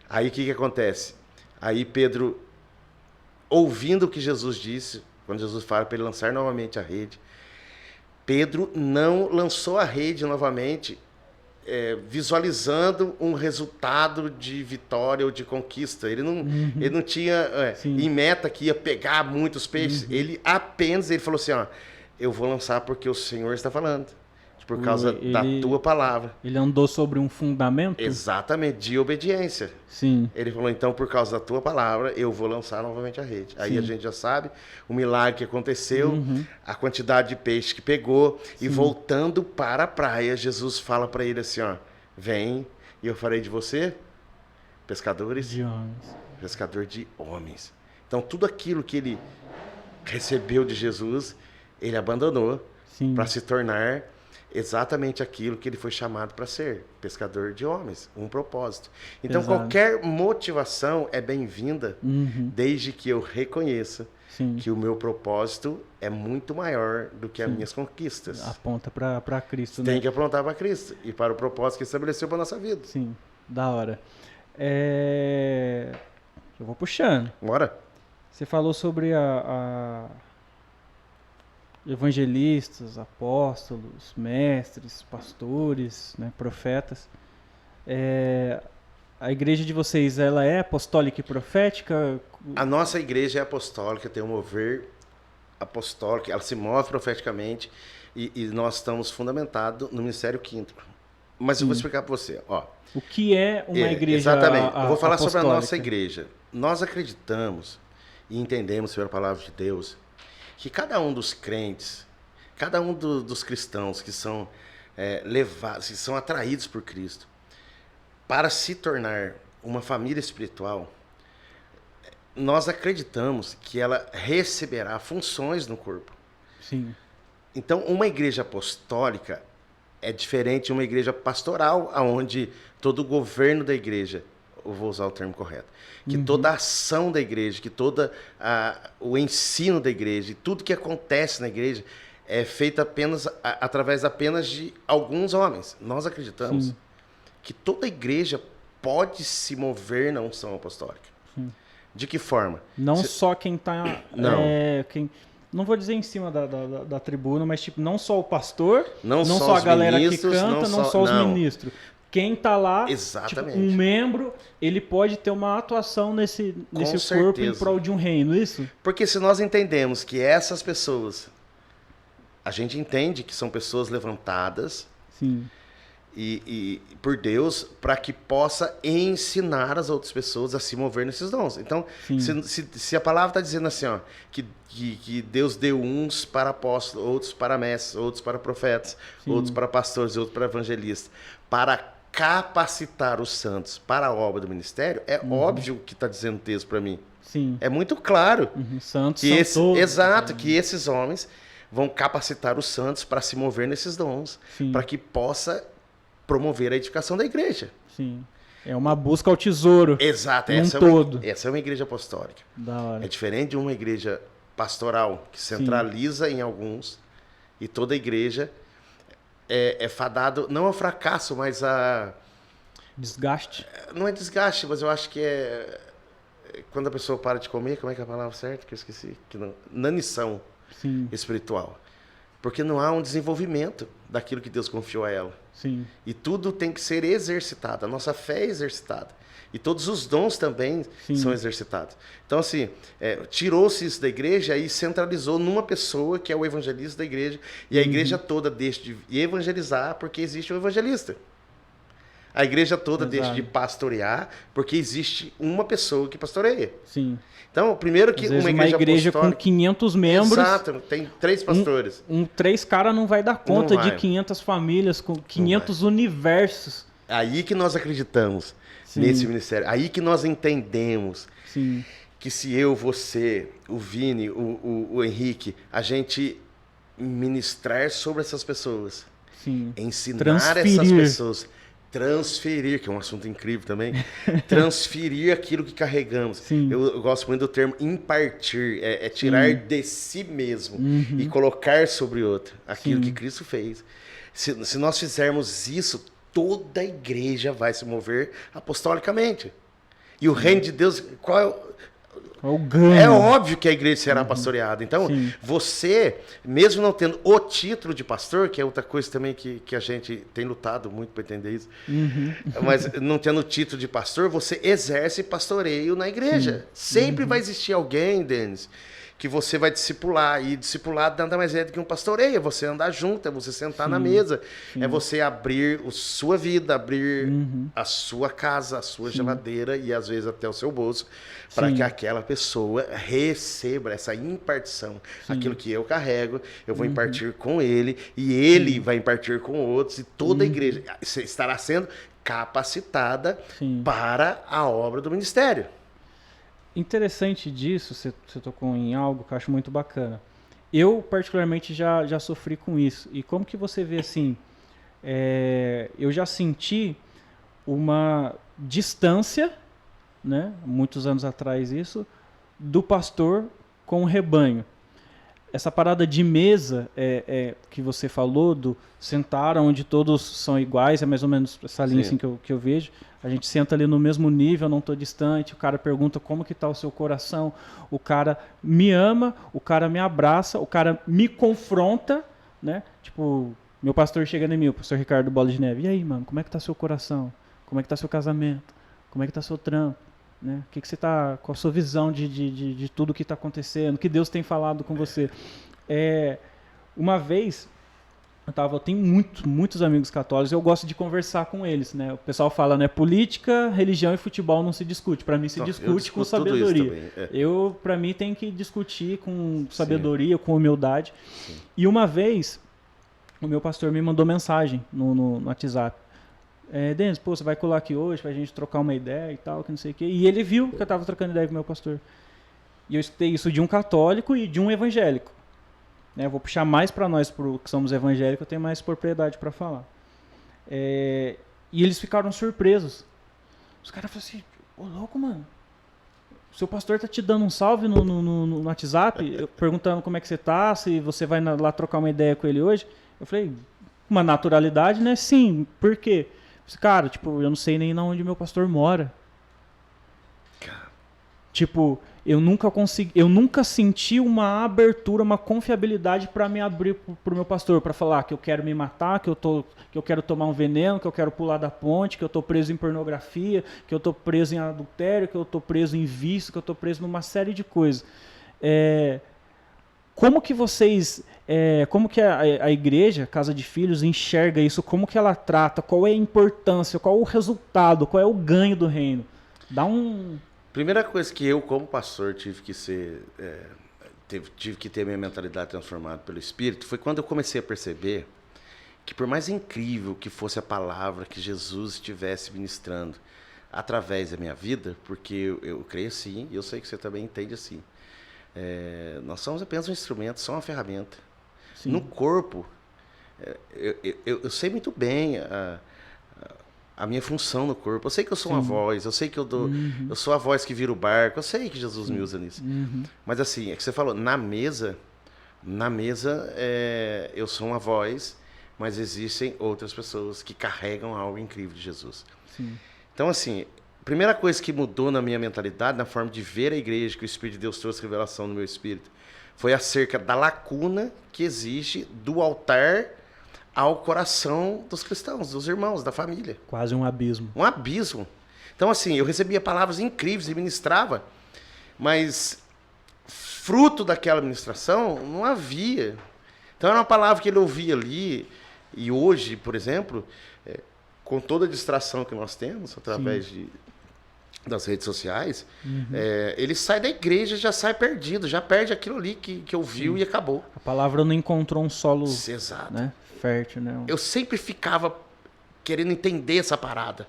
[SPEAKER 2] Aí o que acontece? Aí Pedro, ouvindo o que Jesus disse, quando Jesus fala para ele lançar novamente a rede, Pedro não lançou a rede novamente, visualizando um resultado de vitória ou de conquista. Ele não tinha em meta que ia pegar muitos peixes. Ele falou assim: eu vou lançar porque o Senhor está falando. Por causa da tua palavra.
[SPEAKER 1] Ele andou sobre um fundamento?
[SPEAKER 2] Exatamente, de obediência.
[SPEAKER 1] Sim.
[SPEAKER 2] Ele falou: então, por causa da tua palavra, eu vou lançar novamente a rede. Aí a gente já sabe o milagre que aconteceu, a quantidade de peixe que pegou. Sim. E voltando para a praia, Jesus fala para ele assim: vem, e eu farei de você pescador de homens. Então, tudo aquilo que ele recebeu de Jesus, ele abandonou
[SPEAKER 1] Sim.
[SPEAKER 2] para se tornar exatamente aquilo que ele foi chamado para ser, pescador de homens, um propósito. Então,
[SPEAKER 1] Exato.
[SPEAKER 2] qualquer motivação é bem-vinda, desde que eu reconheça
[SPEAKER 1] Sim.
[SPEAKER 2] que o meu propósito é muito maior do que as minhas conquistas.
[SPEAKER 1] Aponta para Cristo,
[SPEAKER 2] Tem
[SPEAKER 1] né?
[SPEAKER 2] que apontar para Cristo e para o propósito que estabeleceu para nossa vida.
[SPEAKER 1] Sim, da hora. Eu vou puxando.
[SPEAKER 2] Bora?
[SPEAKER 1] Você falou sobre a evangelistas, apóstolos, mestres, pastores, né, profetas. A igreja de vocês, ela é apostólica e profética?
[SPEAKER 2] A nossa igreja é apostólica, tem um mover apostólico, ela se move profeticamente e nós estamos fundamentados no Ministério Quinto. Mas eu vou explicar para você. Ó,
[SPEAKER 1] O que é uma igreja
[SPEAKER 2] exatamente. Eu vou falar sobre a
[SPEAKER 1] apostólica?
[SPEAKER 2] nossa igreja. Nós acreditamos e entendemos pela palavra de Deus que cada um dos crentes, cada um dos cristãos que são levados, que são atraídos por Cristo, para se tornar uma família espiritual, nós acreditamos que ela receberá funções no corpo.
[SPEAKER 1] Sim.
[SPEAKER 2] Então, uma igreja apostólica é diferente de uma igreja pastoral, onde todo o governo da igreja, eu vou usar o termo correto, que toda a ação da igreja, que todo o ensino da igreja, e tudo que acontece na igreja é feito através apenas de alguns homens. Nós acreditamos que toda igreja pode se mover na unção apostólica. De que forma?
[SPEAKER 1] Não só quem está...
[SPEAKER 2] Não.
[SPEAKER 1] Não vou dizer em cima da tribuna, mas tipo, não só o pastor,
[SPEAKER 2] Não
[SPEAKER 1] não
[SPEAKER 2] só
[SPEAKER 1] só a
[SPEAKER 2] os
[SPEAKER 1] galera que
[SPEAKER 2] ministros,
[SPEAKER 1] canta, não só os ministros. Quem está lá,
[SPEAKER 2] Exatamente.
[SPEAKER 1] tipo, um membro, ele pode ter uma atuação nesse corpo em
[SPEAKER 2] certeza.
[SPEAKER 1] prol de um reino, isso?
[SPEAKER 2] Porque se nós entendemos que essas pessoas, a gente entende que são pessoas levantadas
[SPEAKER 1] Sim.
[SPEAKER 2] e por Deus para que possa ensinar as outras pessoas a se mover nesses dons. Então, se a palavra está dizendo assim, ó, que Deus deu uns para apóstolos, outros para mestres, outros para profetas, outros para pastores, outros para evangelistas, para capacitar os santos para a obra do ministério, é óbvio que está dizendo o texto para mim.
[SPEAKER 1] Sim.
[SPEAKER 2] É muito claro.
[SPEAKER 1] Santos
[SPEAKER 2] Que
[SPEAKER 1] são todos.
[SPEAKER 2] Exato, que esses homens vão capacitar os santos para se mover nesses dons, para que possa promover a edificação da igreja.
[SPEAKER 1] Sim. É uma busca ao tesouro.
[SPEAKER 2] Exato. Essa é uma igreja apostólica.
[SPEAKER 1] Da hora.
[SPEAKER 2] É diferente de uma igreja pastoral, que centraliza em alguns, e toda igreja é fadado, não ao fracasso, mas a...
[SPEAKER 1] Desgaste.
[SPEAKER 2] Não é desgaste, mas eu acho que é... Quando a pessoa para de comer, como é que é a palavra certa? Que eu esqueci. Inanição espiritual. Porque não há um desenvolvimento daquilo que Deus confiou a ela.
[SPEAKER 1] Sim.
[SPEAKER 2] E tudo tem que ser exercitado. A nossa fé é exercitada. E todos os dons também são exercitados. Então, assim, tirou-se isso da igreja e centralizou numa pessoa que é o evangelista da igreja. E a igreja toda deixa de evangelizar porque existe um evangelista. A igreja toda deixa de pastorear porque existe uma pessoa que pastoreia.
[SPEAKER 1] Sim.
[SPEAKER 2] Então, primeiro que
[SPEAKER 1] uma igreja com 500 membros...
[SPEAKER 2] Exato, tem 3 pastores.
[SPEAKER 1] 3 caras não vai dar conta de 500 famílias, com 500 universos.
[SPEAKER 2] Aí que nós acreditamos nesse ministério. Aí que nós entendemos que se eu, você, o Vini, o Henrique, a gente ministrar sobre essas pessoas, ensinar essas pessoas... Transferir, que é um assunto incrível também, transferir aquilo que carregamos. Eu gosto muito do termo impartir, é tirar de si mesmo e colocar sobre outro aquilo que Cristo fez. Se nós fizermos isso, toda a igreja vai se mover apostolicamente. E o reino de Deus, qual é o ganho? É óbvio que a igreja será pastoreada. Então, você, mesmo não tendo o título de pastor, que é outra coisa também que a gente tem lutado muito para entender isso, mas não tendo o título de pastor, você exerce pastoreio na igreja. Sempre vai existir alguém, Denis, que você vai discipular. E discipulado nada mais é do que um pastoreio. É você andar junto, é você sentar na mesa. É você abrir a sua vida, abrir a sua casa, a sua geladeira e às vezes até o seu bolso, para que aquela pessoa receba essa impartição. Aquilo que eu carrego, eu vou impartir com ele e ele vai impartir com outros. E toda a igreja estará sendo capacitada para a obra do ministério.
[SPEAKER 1] interessante disso, você tocou em algo que eu acho muito bacana. Eu, particularmente, já sofri com isso. E como que você vê, assim, eu já senti uma distância, né, muitos anos atrás isso, do pastor com o rebanho. Essa parada de mesa que você falou, do sentar onde todos são iguais, é mais ou menos essa linha assim, que eu vejo. A gente senta ali no mesmo nível, não estou distante, o cara pergunta como que está o seu coração, o cara me ama, o cara me abraça, o cara me confronta, né? Tipo, meu pastor chega em mim, o pastor Ricardo Bola de Neve, e aí, mano, como é que tá seu coração? Como é que tá seu casamento? Como é que tá seu trampo? Né? O que você tá, qual a sua visão de tudo que está acontecendo? O que Deus tem falado com você? Uma vez, eu tenho muitos amigos católicos, eu gosto de conversar com eles. Né? O pessoal fala, né, política, religião e futebol não se discute. Para mim se discute com sabedoria. Para mim tem que discutir com sabedoria, com humildade. Sim. E uma vez, o meu pastor me mandou mensagem no WhatsApp. Denis, pô, você vai colar aqui hoje pra gente trocar uma ideia e tal, que não sei o quê. E ele viu que eu tava trocando ideia com o meu pastor. E eu escutei isso de um católico e de um evangélico. Eu vou puxar mais pra nós, que somos evangélicos, eu tenho mais propriedade pra falar. E eles ficaram surpresos. Os caras falaram assim, ô louco, mano. O seu pastor tá te dando um salve no WhatsApp, perguntando como é que você tá, se você vai lá trocar uma ideia com ele hoje. Eu falei, uma naturalidade, né? Sim, por quê? Cara, tipo, eu não sei nem onde meu pastor mora. Tipo, eu nunca senti uma abertura, uma confiabilidade para me abrir pro meu pastor, para falar que eu quero me matar, que eu quero tomar um veneno, que eu quero pular da ponte, que eu tô preso em pornografia, que eu tô preso em adultério, que eu tô preso em vício, que eu tô preso numa série de coisas. Como que vocês, como que a igreja, Casa de Filhos, enxerga isso? Como que ela trata? Qual é a importância? Qual é o resultado? Qual é o ganho do reino?
[SPEAKER 2] Primeira coisa que eu, como pastor, tive que ter minha mentalidade transformada pelo Espírito, foi quando eu comecei a perceber que, por mais incrível que fosse a palavra que Jesus estivesse ministrando através da minha vida, porque eu creio assim, e eu sei que você também entende assim, nós somos apenas um instrumento, só uma ferramenta. Sim. No corpo, eu sei muito bem a minha função no corpo. Eu sei que eu sou uma voz, eu sei que eu sou a voz que vira o barco, eu sei que Jesus me usa nisso. Mas assim, é que você falou, na mesa eu sou uma voz, mas existem outras pessoas que carregam algo incrível de Jesus. Sim. Então assim, primeira coisa que mudou na minha mentalidade, na forma de ver a igreja, que o Espírito de Deus trouxe revelação no meu espírito, foi acerca da lacuna que existe do altar ao coração dos cristãos, dos irmãos, da família.
[SPEAKER 1] Quase um abismo.
[SPEAKER 2] Um abismo. Então, assim, eu recebia palavras incríveis e ministrava, mas fruto daquela ministração não havia. Então, era uma palavra que ele ouvia ali, e hoje, por exemplo, com toda a distração que nós temos, através das redes sociais, ele sai da igreja, já sai perdido, já perde aquilo ali que ouviu e acabou.
[SPEAKER 1] A palavra não encontrou um solo,
[SPEAKER 2] exato,
[SPEAKER 1] né, fértil. Né?
[SPEAKER 2] Eu sempre ficava querendo entender essa parada.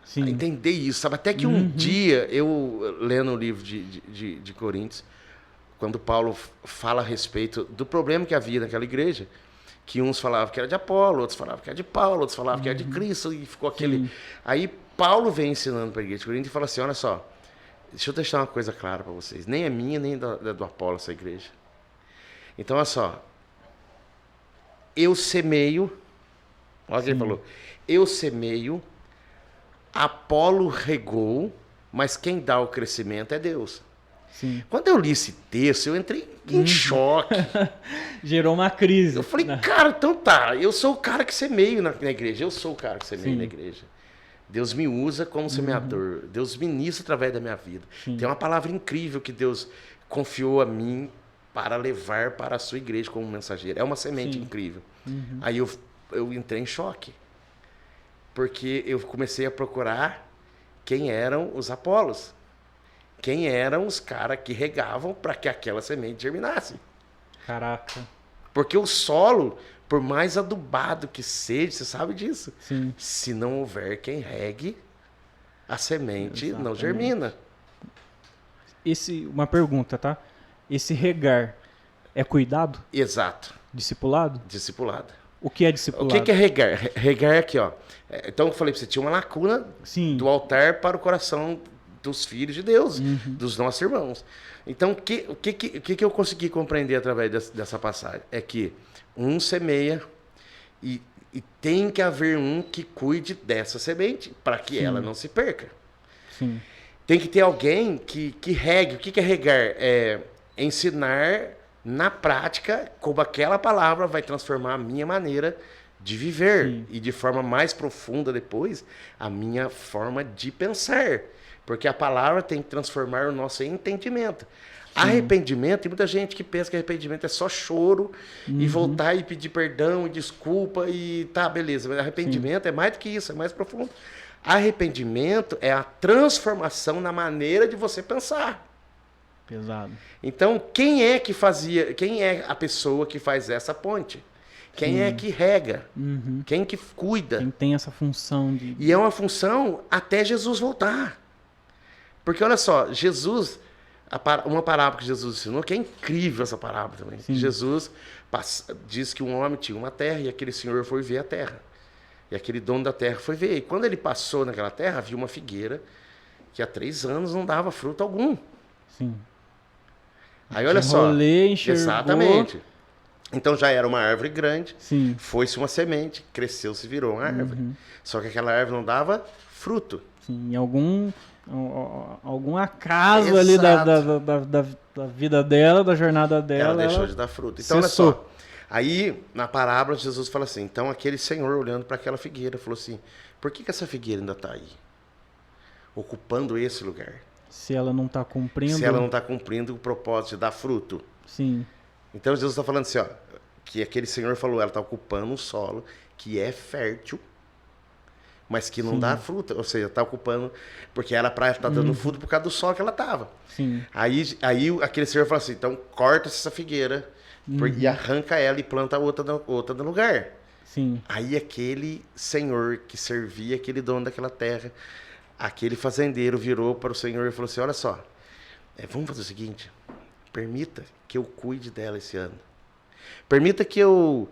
[SPEAKER 2] Sim. Entender isso, sabe? Até que um dia, eu lendo o livro de Coríntios, quando Paulo fala a respeito do problema que havia naquela igreja, que uns falavam que era de Apolo, outros falavam que era de Paulo, outros falavam que era de Cristo, e ficou aquele... Aí Paulo vem ensinando para a igreja de Corinto e fala assim, olha só, deixa eu deixar uma coisa clara para vocês, nem é minha, nem do Apolo essa igreja. Então, olha só, eu semeio, olha o que ele falou, eu semeio, Apolo regou, mas quem dá o crescimento é Deus. Sim. Quando eu li esse texto, eu entrei em choque.
[SPEAKER 1] Gerou uma crise.
[SPEAKER 2] Eu falei, cara, então tá, eu sou o cara que semeio na igreja, eu sou o cara que semeio na igreja. Deus me usa como semeador, Deus ministra através da minha vida. Sim. Tem uma palavra incrível que Deus confiou a mim para levar para a sua igreja como mensageiro. É uma semente incrível. Aí eu entrei em choque, porque eu comecei a procurar quem eram os Apolos. Quem eram os caras que regavam para que aquela semente germinasse.
[SPEAKER 1] Caraca.
[SPEAKER 2] Porque o solo, por mais adubado que seja, você sabe disso.
[SPEAKER 1] Sim.
[SPEAKER 2] Se não houver quem regue, a semente não germina.
[SPEAKER 1] uma pergunta, tá? Esse regar é cuidado?
[SPEAKER 2] Exato.
[SPEAKER 1] Discipulado?
[SPEAKER 2] Discipulado.
[SPEAKER 1] O que é discipulado?
[SPEAKER 2] O que é regar? Regar é aqui, ó. Então eu falei pra você, tinha uma lacuna
[SPEAKER 1] Sim.
[SPEAKER 2] do altar para o coração dos filhos de Deus, dos nossos irmãos. Então, o que eu consegui compreender através dessa passagem? É que um semeia e tem que haver um que cuide dessa semente para que ela não se perca.
[SPEAKER 1] Sim.
[SPEAKER 2] Tem que ter alguém que regue. O que é regar? É ensinar na prática como aquela palavra vai transformar a minha maneira de viver. Sim. E de forma mais profunda depois, a minha forma de pensar. Porque a palavra tem que transformar o nosso entendimento. Sim. Arrependimento, tem muita gente que pensa que arrependimento é só choro e voltar e pedir perdão e desculpa e tá, beleza. Mas arrependimento é mais do que isso, é mais profundo. Arrependimento é a transformação na maneira de você pensar.
[SPEAKER 1] Pesado.
[SPEAKER 2] Então, quem é a pessoa que faz essa ponte? Quem é que rega? Quem que cuida?
[SPEAKER 1] Quem tem essa função de...
[SPEAKER 2] E é uma função até Jesus voltar. Porque olha só, Jesus, uma parábola que Jesus ensinou, que é incrível essa parábola também. Jesus diz que um homem tinha uma terra e aquele senhor foi ver a terra. E aquele dono da terra foi ver. E quando ele passou naquela terra, viu uma figueira que há 3 anos não dava fruto algum.
[SPEAKER 1] Sim.
[SPEAKER 2] Aí olha só.
[SPEAKER 1] Enxergou.
[SPEAKER 2] Exatamente. Então já era uma árvore grande,
[SPEAKER 1] Sim.
[SPEAKER 2] foi-se uma semente, cresceu-se, virou uma árvore. Só que aquela árvore não dava fruto.
[SPEAKER 1] Sim, em algum acaso ali da vida dela, da jornada dela.
[SPEAKER 2] Ela deixou de dar fruto. Então
[SPEAKER 1] cessou.
[SPEAKER 2] olha só. Aí, na parábola, Jesus fala assim, então aquele senhor olhando para aquela figueira, falou assim, por que essa figueira ainda está aí? Ocupando esse lugar.
[SPEAKER 1] Se ela não está cumprindo...
[SPEAKER 2] Se ela não está cumprindo o propósito de dar fruto.
[SPEAKER 1] Sim.
[SPEAKER 2] Então Jesus está falando assim, ó, que aquele senhor falou, ela está ocupando um solo que é fértil, mas que não dá fruta, ou seja, está ocupando, porque era para estar dando fruto por causa do sol que ela estava. Aí aquele senhor falou assim, então corta essa figueira e arranca ela e planta outra no lugar.
[SPEAKER 1] Sim.
[SPEAKER 2] Aí aquele senhor que servia aquele dono daquela terra, aquele fazendeiro virou para o senhor e falou assim, olha só, vamos fazer o seguinte, permita que eu cuide dela esse ano. Permita que eu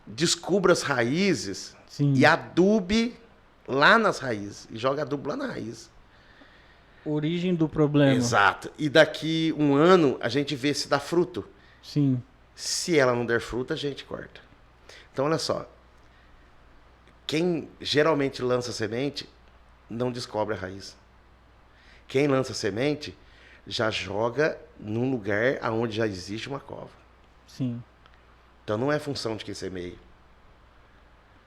[SPEAKER 2] descubra as raízes e adube lá nas raízes. E joga adubo lá na raiz.
[SPEAKER 1] Origem do problema.
[SPEAKER 2] Exato. E daqui 1 ano a gente vê se dá fruto.
[SPEAKER 1] Sim.
[SPEAKER 2] Se ela não der fruto, a gente corta. Então, olha só. Quem geralmente lança semente não descobre a raiz. Quem lança semente já joga num lugar onde já existe uma cova.
[SPEAKER 1] Sim.
[SPEAKER 2] Então não é função de quem semeia.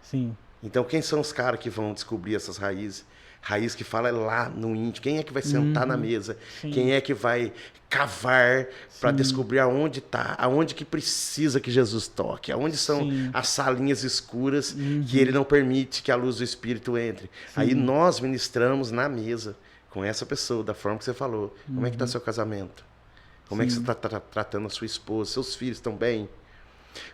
[SPEAKER 1] Sim.
[SPEAKER 2] Então quem são os caras que vão descobrir essas raízes? Raiz que fala lá no íntimo. Quem é que vai sentar na mesa?
[SPEAKER 1] Sim.
[SPEAKER 2] Quem é que vai cavar para descobrir aonde está, aonde que precisa que Jesus toque, aonde são as salinhas escuras que ele não permite que a luz do Espírito entre. Aí nós ministramos na mesa com essa pessoa, da forma que você falou. Como é que está seu casamento? Como é que você está tratando a sua esposa? Seus filhos estão bem?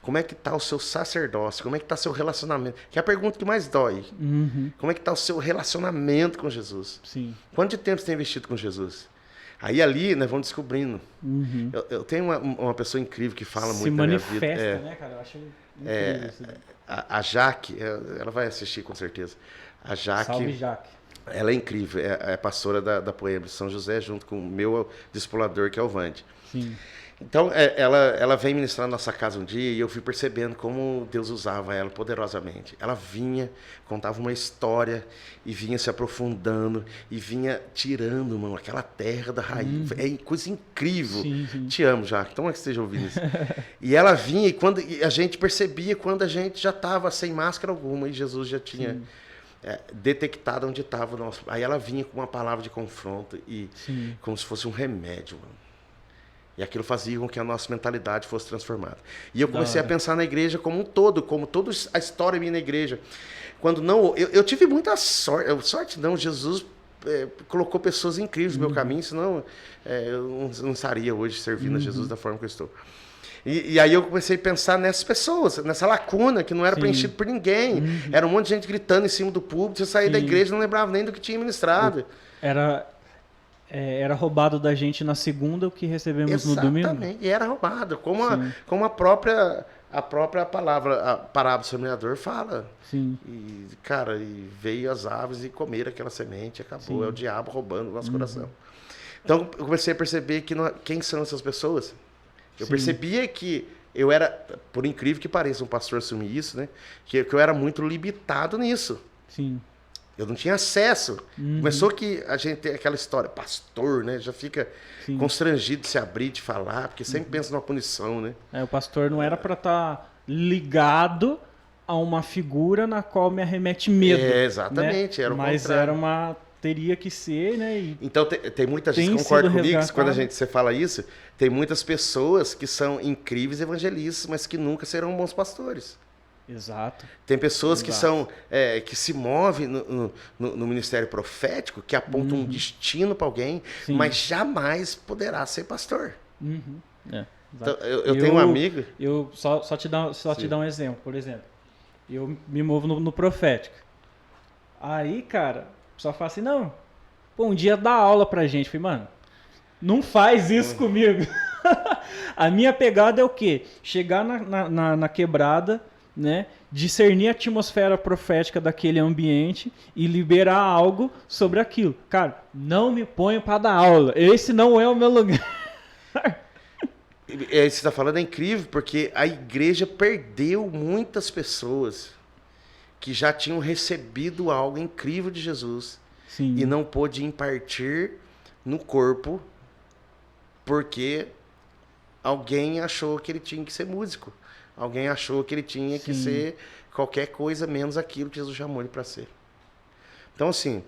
[SPEAKER 2] Como é que está o seu sacerdócio? Como é que está seu relacionamento? Que é a pergunta que mais dói. Como é que está o seu relacionamento com Jesus?
[SPEAKER 1] Sim.
[SPEAKER 2] Quanto de tempo você tem investido com Jesus? Aí ali, nós vamos descobrindo. Eu tenho uma pessoa incrível que fala muito da minha vida.
[SPEAKER 1] Se manifesta, né, cara? Eu acho incrível isso.
[SPEAKER 2] A Jaque, ela vai assistir com certeza. A Jaque,
[SPEAKER 1] Salve, Jaque.
[SPEAKER 2] Ela é incrível, é pastora da Poema de São José, junto com o meu discipulador, que é o Vande.
[SPEAKER 1] Sim.
[SPEAKER 2] Então, ela vem ministrar na nossa casa um dia e eu fui percebendo como Deus usava ela poderosamente. Ela vinha, contava uma história e vinha se aprofundando e vinha tirando, mano, aquela terra da raiz. É coisa incrível.
[SPEAKER 1] Sim.
[SPEAKER 2] Te amo, Jaque. Então é que você esteja ouvindo isso. E ela vinha e a gente percebia quando a gente já estava sem máscara alguma e Jesus já tinha... detectada onde estava o nosso... Aí ela vinha com uma palavra de confronto e como se fosse um remédio, mano. E aquilo fazia com que a nossa mentalidade fosse transformada. E eu comecei a pensar na igreja como um todo, como toda a história minha na igreja. Quando não... Eu tive muita sorte. Sorte não, Jesus colocou pessoas incríveis no meu caminho, senão eu não estaria hoje servindo a Jesus da forma que eu estou. E aí eu comecei a pensar nessas pessoas, nessa lacuna que não era preenchida por ninguém. Era um monte de gente gritando em cima do púlpito. Você saía da igreja e não lembrava nem do que tinha ministrado.
[SPEAKER 1] era roubado da gente na segunda o que recebemos no domingo.
[SPEAKER 2] Exatamente, e era roubado, como a própria palavra, a parábola do semeador fala.
[SPEAKER 1] Sim.
[SPEAKER 2] E, cara, e veio as aves e comeram aquela semente, acabou.
[SPEAKER 1] Sim.
[SPEAKER 2] É o diabo roubando o nosso coração. Então, eu comecei a perceber que quem são essas pessoas. Eu percebia que eu era, por incrível que pareça, um pastor assumir isso, né? Que eu era muito limitado nisso.
[SPEAKER 1] Sim.
[SPEAKER 2] Eu não tinha acesso. Começou que a gente tem aquela história, pastor, né? Já fica constrangido de se abrir, de falar, porque sempre pensa numa punição, né?
[SPEAKER 1] O pastor não era para estar ligado a uma figura na qual me arremete medo.
[SPEAKER 2] Exatamente,
[SPEAKER 1] né?
[SPEAKER 2] Era o
[SPEAKER 1] Mas
[SPEAKER 2] contrário.
[SPEAKER 1] era uma... Teria que ser, né? E
[SPEAKER 2] então tem muita gente que concorda comigo que quando você fala isso, tem muitas pessoas que são incríveis evangelistas, mas que nunca serão bons pastores.
[SPEAKER 1] Exato.
[SPEAKER 2] Tem pessoas que são que se movem no ministério profético, que apontam um destino para alguém, mas jamais poderá ser pastor. Então, eu tenho um amigo.
[SPEAKER 1] Eu só te dar um exemplo. Por exemplo, eu me movo no profético. Aí, cara, o pessoal fala assim, não, pô, um dia dá aula pra gente. Eu falei, mano, não faz isso comigo. A minha pegada é o quê? Chegar na quebrada, né, discernir a atmosfera profética daquele ambiente e liberar algo sobre aquilo. Cara, não me ponho para dar aula. Esse não é o meu lugar.
[SPEAKER 2] Você está falando é incrível, porque a igreja perdeu muitas pessoas que já tinham recebido algo incrível de Jesus.
[SPEAKER 1] Sim.
[SPEAKER 2] E não pôde impartir no corpo porque alguém achou que ele tinha que ser músico. Alguém achou que ele tinha que ser qualquer coisa menos aquilo que Jesus chamou ele para ser. Então, assim,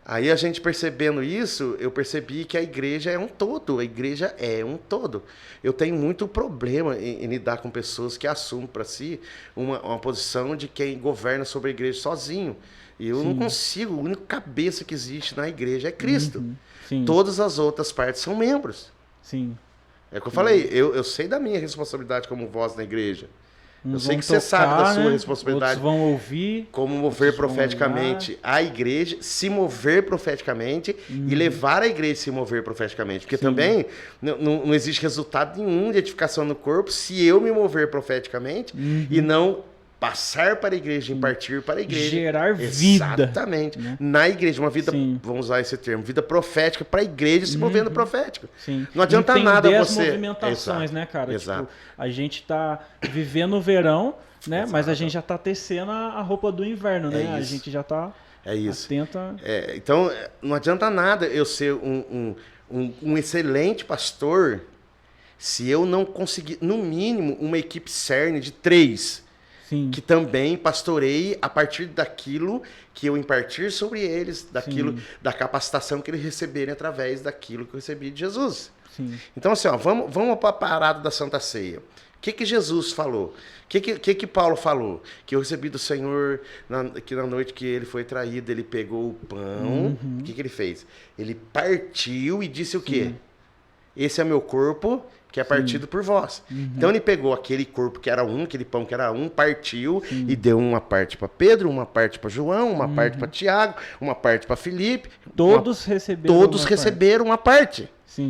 [SPEAKER 2] aí a gente percebendo isso, eu percebi que a igreja é um todo. A igreja é um todo. Eu tenho muito problema em lidar com pessoas que assumem para si uma posição de quem governa sobre a igreja sozinho. E eu não consigo. A única cabeça que existe na igreja é Cristo. Todas as outras partes são membros.
[SPEAKER 1] Sim.
[SPEAKER 2] É o que eu falei, eu sei da minha responsabilidade como voz na igreja. Eu sei que
[SPEAKER 1] tocar,
[SPEAKER 2] você sabe da sua
[SPEAKER 1] né?
[SPEAKER 2] responsabilidade.
[SPEAKER 1] Outros vão ouvir.
[SPEAKER 2] Como mover profeticamente a igreja, se mover profeticamente e levar a igreja a se mover profeticamente. Porque também não existe resultado nenhum de edificação no corpo se eu me mover profeticamente e não passar para a igreja, impartir para a igreja.
[SPEAKER 1] Gerar vida.
[SPEAKER 2] Exatamente. Né? Na igreja, uma vida, vamos usar esse termo, vida profética para a igreja se movendo profético.
[SPEAKER 1] Sim.
[SPEAKER 2] Não adianta
[SPEAKER 1] entender
[SPEAKER 2] nada
[SPEAKER 1] as
[SPEAKER 2] você...
[SPEAKER 1] movimentações,
[SPEAKER 2] Exato.
[SPEAKER 1] né, cara?
[SPEAKER 2] Exato.
[SPEAKER 1] Tipo, a gente tá vivendo o verão, né? Mas a gente já tá tecendo a roupa do inverno, né? A gente já tá atento a...
[SPEAKER 2] Então, não adianta nada eu ser um excelente pastor se eu não conseguir, no mínimo, uma equipe CERN de 3 que também pastoreie a partir daquilo que eu impartir sobre eles, da capacitação que eles receberem através daquilo que eu recebi de Jesus. Então, assim, vamos para a parada da Santa Ceia. O que Jesus falou? O que Paulo falou? Que eu recebi do Senhor, que na noite que ele foi traído, ele pegou o pão. O que ele fez? Ele partiu e disse o quê? Esse é meu corpo, que é partido por vós. Então ele pegou aquele corpo que era aquele pão que era partiu e deu uma parte para Pedro, uma parte para João, uma parte para Tiago, uma parte para Filipe.
[SPEAKER 1] Todos receberam
[SPEAKER 2] uma parte.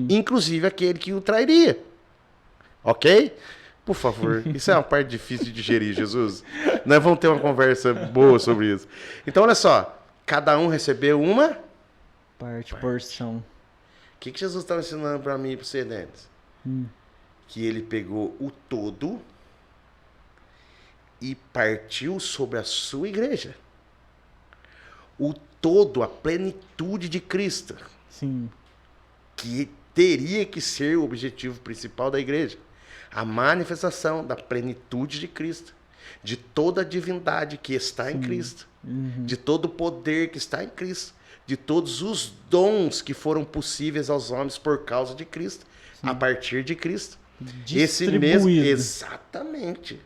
[SPEAKER 2] Inclusive aquele que o trairia. Ok? Por favor, isso é uma parte difícil de digerir, Jesus. Nós vamos ter uma conversa boa sobre isso. Então, olha só. Cada um recebeu uma
[SPEAKER 1] porção.
[SPEAKER 2] O que Jesus estava ensinando para mim e para você, Denis? Que ele pegou o todo e partiu sobre a sua igreja. O todo, a plenitude de Cristo. Que teria que ser o objetivo principal da igreja. A manifestação da plenitude de Cristo. De toda a divindade que está em Cristo. De todo o poder que está em Cristo. De todos os dons que foram possíveis aos homens por causa de Cristo. A partir de Cristo. Esse mesmo. Exatamente.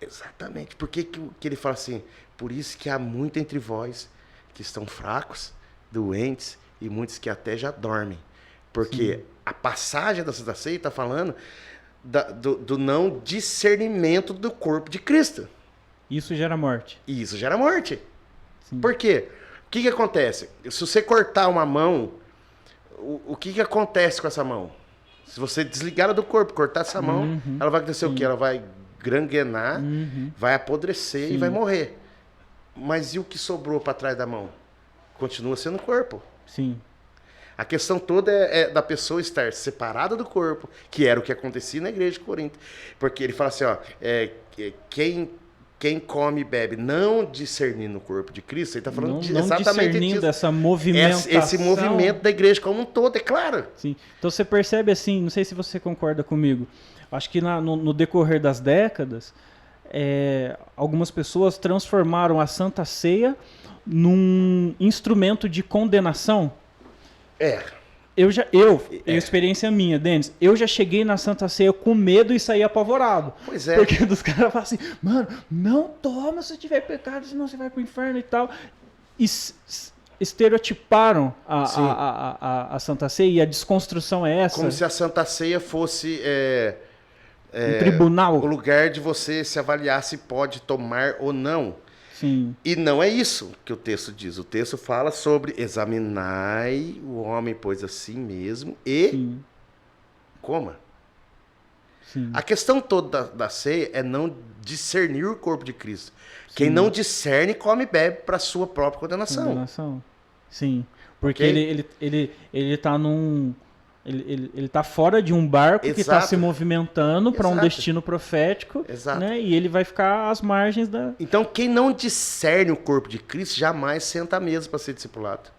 [SPEAKER 2] Exatamente. Por que ele fala assim? Por isso que há muito entre vós que estão fracos, doentes e muitos que até já dormem. Porque a passagem da Santa Ceia está falando do não discernimento do corpo de Cristo.
[SPEAKER 1] Isso gera morte.
[SPEAKER 2] Isso gera morte. Por quê? que acontece? Se você cortar uma mão, o que acontece com essa mão? Se você desligar ela do corpo, cortar essa mão, ela vai acontecer o quê? Ela vai granguenar, vai apodrecer e vai morrer. Mas e o que sobrou para trás da mão? Continua sendo o corpo.
[SPEAKER 1] Sim.
[SPEAKER 2] A questão toda é da pessoa estar separada do corpo, que era o que acontecia na igreja de Corinto. Porque ele fala assim, ó, quem come e bebe não discernindo o corpo de Cristo, ele está falando exatamente
[SPEAKER 1] discernindo disso. Essa movimentação.
[SPEAKER 2] Esse movimento da igreja como um todo, é claro.
[SPEAKER 1] Sim. Então você percebe assim, não sei se você concorda comigo, acho que no decorrer das décadas, algumas pessoas transformaram a Santa Ceia num instrumento de condenação. Experiência minha, Denis, eu já cheguei na Santa Ceia com medo e saí apavorado.
[SPEAKER 2] Pois é.
[SPEAKER 1] Porque dos caras falam assim, mano, não toma se tiver pecado, senão você vai pro inferno e tal. E estereotiparam a Santa Ceia e a desconstrução é essa.
[SPEAKER 2] Como se a Santa Ceia fosse
[SPEAKER 1] um tribunal.
[SPEAKER 2] O lugar de você se avaliar se pode tomar ou não.
[SPEAKER 1] Sim.
[SPEAKER 2] E não é isso que o texto diz. O texto fala sobre examinai o homem, pois assim mesmo, e coma.
[SPEAKER 1] Sim.
[SPEAKER 2] A questão toda da ceia é não discernir o corpo de Cristo. Quem não discerne, come e bebe para sua própria condenação.
[SPEAKER 1] Sim. Porque ele tá num... Ele tá fora de um barco que está se movimentando para um destino profético, né? E ele vai ficar às margens da...
[SPEAKER 2] Então, quem não discerne o corpo de Cristo jamais senta à mesa para ser discipulado.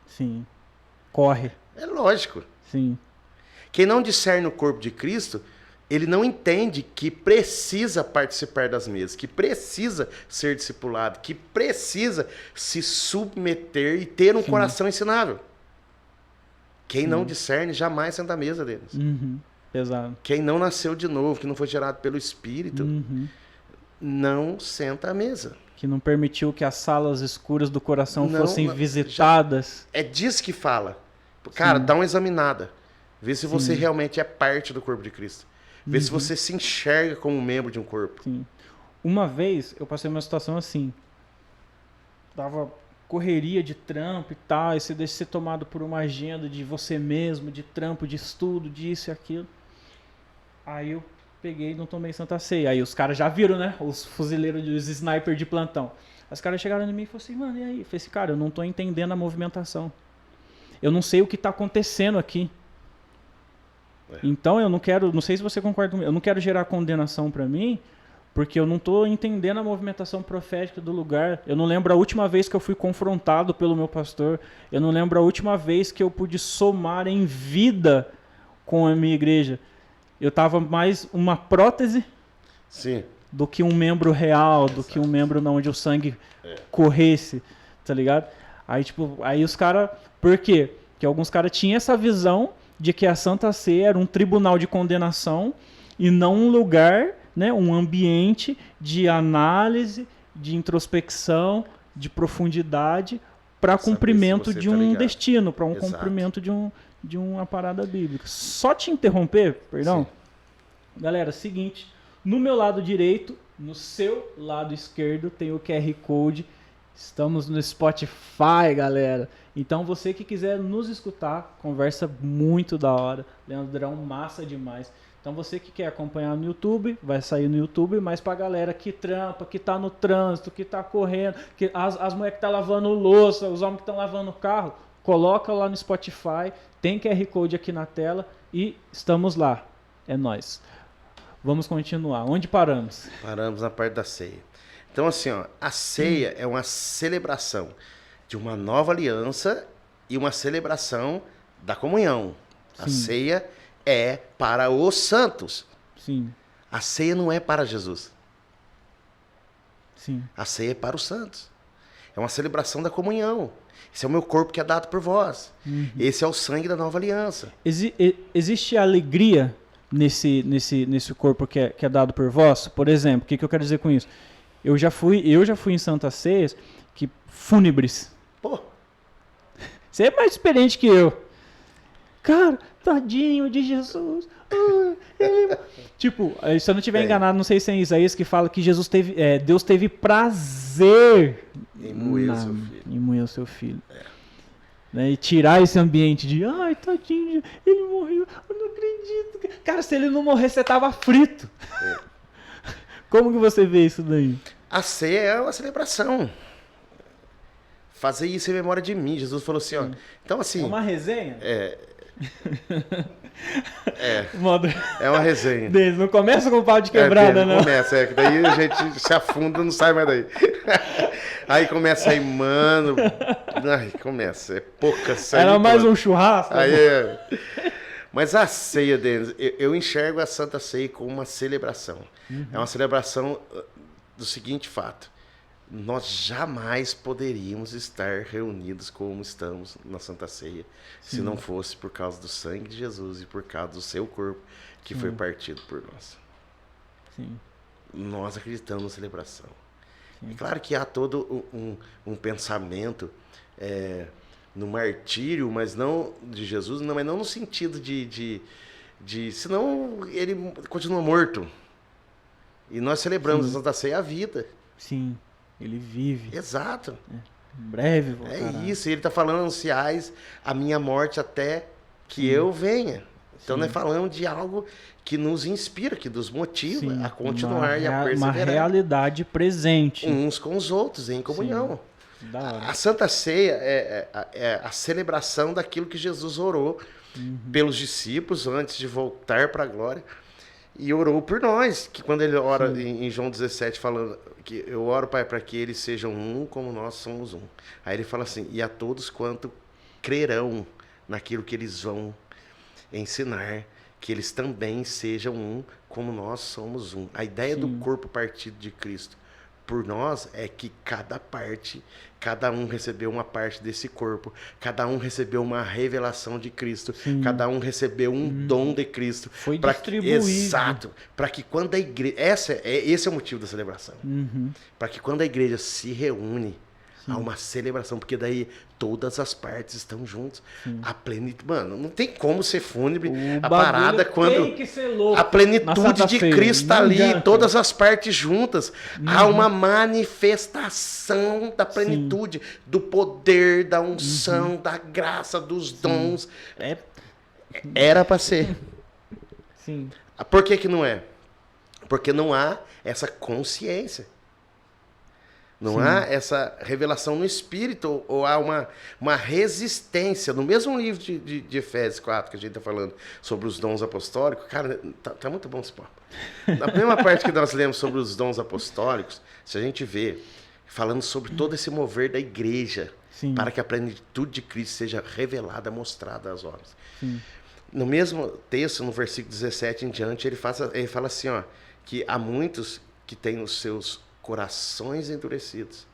[SPEAKER 1] Sim. Corre.
[SPEAKER 2] É lógico.
[SPEAKER 1] Sim.
[SPEAKER 2] Quem não discerne o corpo de Cristo, ele não entende que precisa participar das mesas, que precisa ser discipulado, que precisa se submeter e ter um coração ensinável. Quem não discerne jamais senta à mesa deles.
[SPEAKER 1] Pesado.
[SPEAKER 2] Quem não nasceu de novo, que não foi gerado pelo Espírito, não senta à mesa.
[SPEAKER 1] Que não permitiu que as salas escuras do coração fossem visitadas.
[SPEAKER 2] É disso que fala. Cara, dá uma examinada. Vê se você realmente é parte do corpo de Cristo. Vê se você se enxerga como membro de um corpo.
[SPEAKER 1] Sim. Uma vez eu passei uma situação assim. Tava correria de trampo e tal, e você deixa ser tomado por uma agenda de você mesmo, de trampo, de estudo, disso e aquilo. Aí eu peguei e não tomei Santa Ceia. Aí os caras já viram, né? Os fuzileiros, os snipers de plantão. Os caras chegaram em mim e falaram assim, mano, e aí? Eu falei assim, cara, eu não tô entendendo a movimentação. Eu não sei o que tá acontecendo aqui. Então eu não quero, não sei se você concorda comigo, eu não quero gerar condenação pra mim, porque eu não estou entendendo a movimentação profética do lugar. Eu não lembro a última vez que eu fui confrontado pelo meu pastor. Eu não lembro a última vez que eu pude somar em vida com a minha igreja. Eu estava mais uma prótese do que um membro real, do que um membro onde o sangue corresse, tá ligado? Aí os caras... Por quê? Porque alguns caras tinham essa visão de que a Santa Ceia era um tribunal de condenação e não um lugar... Né, um ambiente de análise, de introspecção, de profundidade para cumprimento de um destino, para um cumprimento de uma parada bíblica. Só te interromper, perdão. Galera, seguinte, no meu lado direito, no seu lado esquerdo tem o QR Code. Estamos no Spotify, galera. Então você que quiser nos escutar, conversa muito da hora. Leandrão, massa demais. Então você que quer acompanhar no YouTube, vai sair no YouTube, mas pra galera que trampa, que tá no trânsito, que tá correndo, que as mulheres que tá lavando louça, os homens que estão lavando o carro, coloca lá no Spotify, tem QR Code aqui na tela e estamos lá. É nóis. Vamos continuar. Onde paramos?
[SPEAKER 2] Paramos na parte da ceia. Então assim, ó, a ceia é uma celebração de uma nova aliança e uma celebração da comunhão. A ceia é para os santos.
[SPEAKER 1] Sim.
[SPEAKER 2] A ceia não é para Jesus.
[SPEAKER 1] Sim.
[SPEAKER 2] A ceia é para os santos. É uma celebração da comunhão. Esse é o meu corpo que é dado por vós. Esse é o sangue da nova aliança.
[SPEAKER 1] Existe alegria nesse corpo que é dado por vós? Por exemplo, o que eu quero dizer com isso? Eu já fui em Santas Ceias que fúnebres.
[SPEAKER 2] Pô.
[SPEAKER 1] Você é mais experiente que eu. Cara, tadinho de Jesus. Tipo, se eu não estiver enganado, não sei se é em Isaías que fala que Deus teve prazer
[SPEAKER 2] em moer o seu filho.
[SPEAKER 1] Em moer o seu filho. Né? E tirar esse ambiente de, ai, tadinho, ele morreu, eu não acredito. Cara, se ele não morrer, você tava frito. Como que você vê isso daí?
[SPEAKER 2] A ceia é uma celebração. Fazer isso em memória de mim. Jesus falou assim, ó. Então, assim.
[SPEAKER 1] É uma resenha?
[SPEAKER 2] Modo... É uma resenha.
[SPEAKER 1] Não começa com o pau de quebrada, não.
[SPEAKER 2] Começa, que daí a gente se afunda e não sai mais daí. Aí começa aí, mano. Ai, começa. É pouca ceia.
[SPEAKER 1] Era mais um churrasco.
[SPEAKER 2] Aí Mas a ceia, Denis, eu enxergo a Santa Ceia como uma celebração. É uma celebração do seguinte fato. Nós jamais poderíamos estar reunidos como estamos na Santa Ceia, se não fosse por causa do sangue de Jesus e por causa do seu corpo que foi partido por nós.
[SPEAKER 1] Sim.
[SPEAKER 2] Nós acreditamos na celebração. É claro que há todo um pensamento no martírio, mas não de Jesus, mas não no sentido de senão ele continua morto. E nós celebramos a Santa Ceia a vida.
[SPEAKER 1] Sim. Ele vive.
[SPEAKER 2] Exato.
[SPEAKER 1] Em breve voltará.
[SPEAKER 2] É isso. Ele está falando, anunciais a minha morte até que eu venha. Então nós falamos de algo que nos inspira, que nos motiva a continuar e a perseverar.
[SPEAKER 1] Uma realidade presente.
[SPEAKER 2] Uns com os outros, em comunhão.
[SPEAKER 1] Da hora.
[SPEAKER 2] A Santa Ceia é a celebração daquilo que Jesus orou pelos discípulos antes de voltar para a glória. E orou por nós, que quando ele ora em João 17, falando que eu oro, Pai, para que eles sejam um como nós somos um. Aí ele fala assim, e a todos quanto crerão naquilo que eles vão ensinar, que eles também sejam um como nós somos um. A ideia do corpo partido de Cristo por nós é que cada parte, cada um recebeu uma parte desse corpo, cada um recebeu uma revelação de Cristo, cada um recebeu um dom de Cristo.
[SPEAKER 1] Foi distribuído.
[SPEAKER 2] Exato. Para que quando a igreja... Esse é o motivo da celebração. Para que quando a igreja se reúne, há uma celebração, porque daí todas as partes estão juntas. A plenitude... Mano, não tem como ser fúnebre a parada quando...
[SPEAKER 1] Tem que ser louco
[SPEAKER 2] a plenitude de Cristo está ali, todas as partes juntas. Há uma manifestação da plenitude, do poder, da unção, da graça, dos dons. Era para ser.
[SPEAKER 1] Sim.
[SPEAKER 2] Por que não é? Porque não há essa consciência. Não há essa revelação no Espírito, ou há uma resistência. No mesmo livro de Efésios 4, que a gente está falando sobre os dons apostólicos, cara, tá muito bom esse papo. Na mesma parte que nós lemos sobre os dons apostólicos, se a gente vê, falando sobre todo esse mover da igreja, para que a plenitude de Cristo seja revelada, mostrada às homens. No mesmo texto, no versículo 17 em diante, ele fala assim, ó, que há muitos que têm os seus corações endurecidos.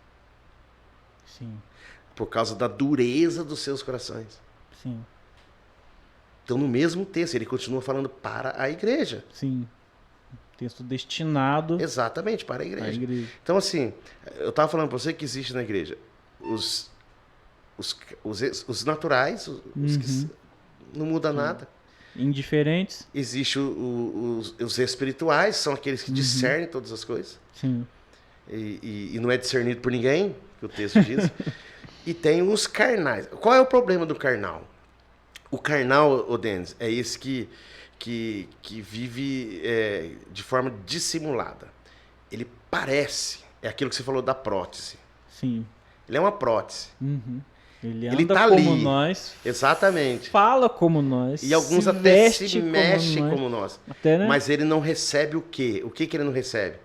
[SPEAKER 2] Por causa da dureza dos seus corações. Então, no mesmo texto, ele continua falando para a igreja.
[SPEAKER 1] Texto destinado...
[SPEAKER 2] Exatamente, para a igreja. Então, assim, eu estava falando para você que existe na igreja os naturais, os que não muda nada.
[SPEAKER 1] Indiferentes.
[SPEAKER 2] Existe os espirituais, são aqueles que discernem todas as coisas. E não é discernido por ninguém, que o texto diz. E tem os carnais. Qual é o problema do carnal? O carnal, Denis, é esse que vive de forma dissimulada. Ele parece, é aquilo que você falou da prótese. Ele é uma prótese.
[SPEAKER 1] Ele anda tá como ali. Nós.
[SPEAKER 2] Exatamente.
[SPEAKER 1] Fala como nós.
[SPEAKER 2] E alguns até se mexem como nós.
[SPEAKER 1] Até, né?
[SPEAKER 2] Mas ele não recebe o quê? O que ele não recebe?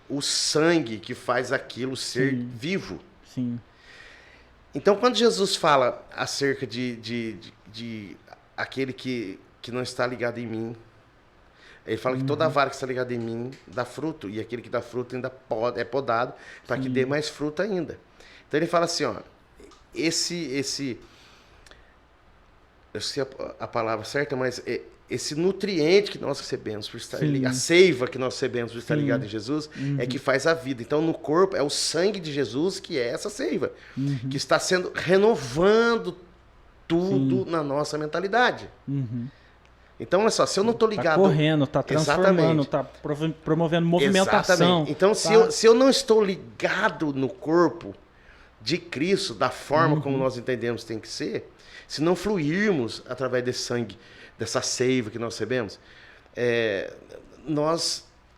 [SPEAKER 2] O sangue que faz aquilo ser vivo. Então, quando Jesus fala acerca de aquele que não está ligado em mim, ele fala que toda vara que está ligada em mim dá fruto, e aquele que dá fruto ainda é podado para que dê mais fruto ainda. Então, ele fala assim, ó, eu sei a palavra certa, mas esse nutriente que nós recebemos por estar ligado, a seiva que nós recebemos por estar ligado em Jesus, é que faz a vida. Então, no corpo, é o sangue de Jesus que é essa seiva, que está sendo renovando tudo na nossa mentalidade. Então, olha só, se eu não estou ligado...
[SPEAKER 1] Tá correndo, tá transformando,
[SPEAKER 2] Exatamente.
[SPEAKER 1] tá promovendo movimentação.
[SPEAKER 2] Exatamente. Então,
[SPEAKER 1] tá...
[SPEAKER 2] se eu não estou ligado no corpo de Cristo, da forma como nós entendemos que tem que ser, se não fluirmos através desse sangue, dessa seiva que nós recebemos,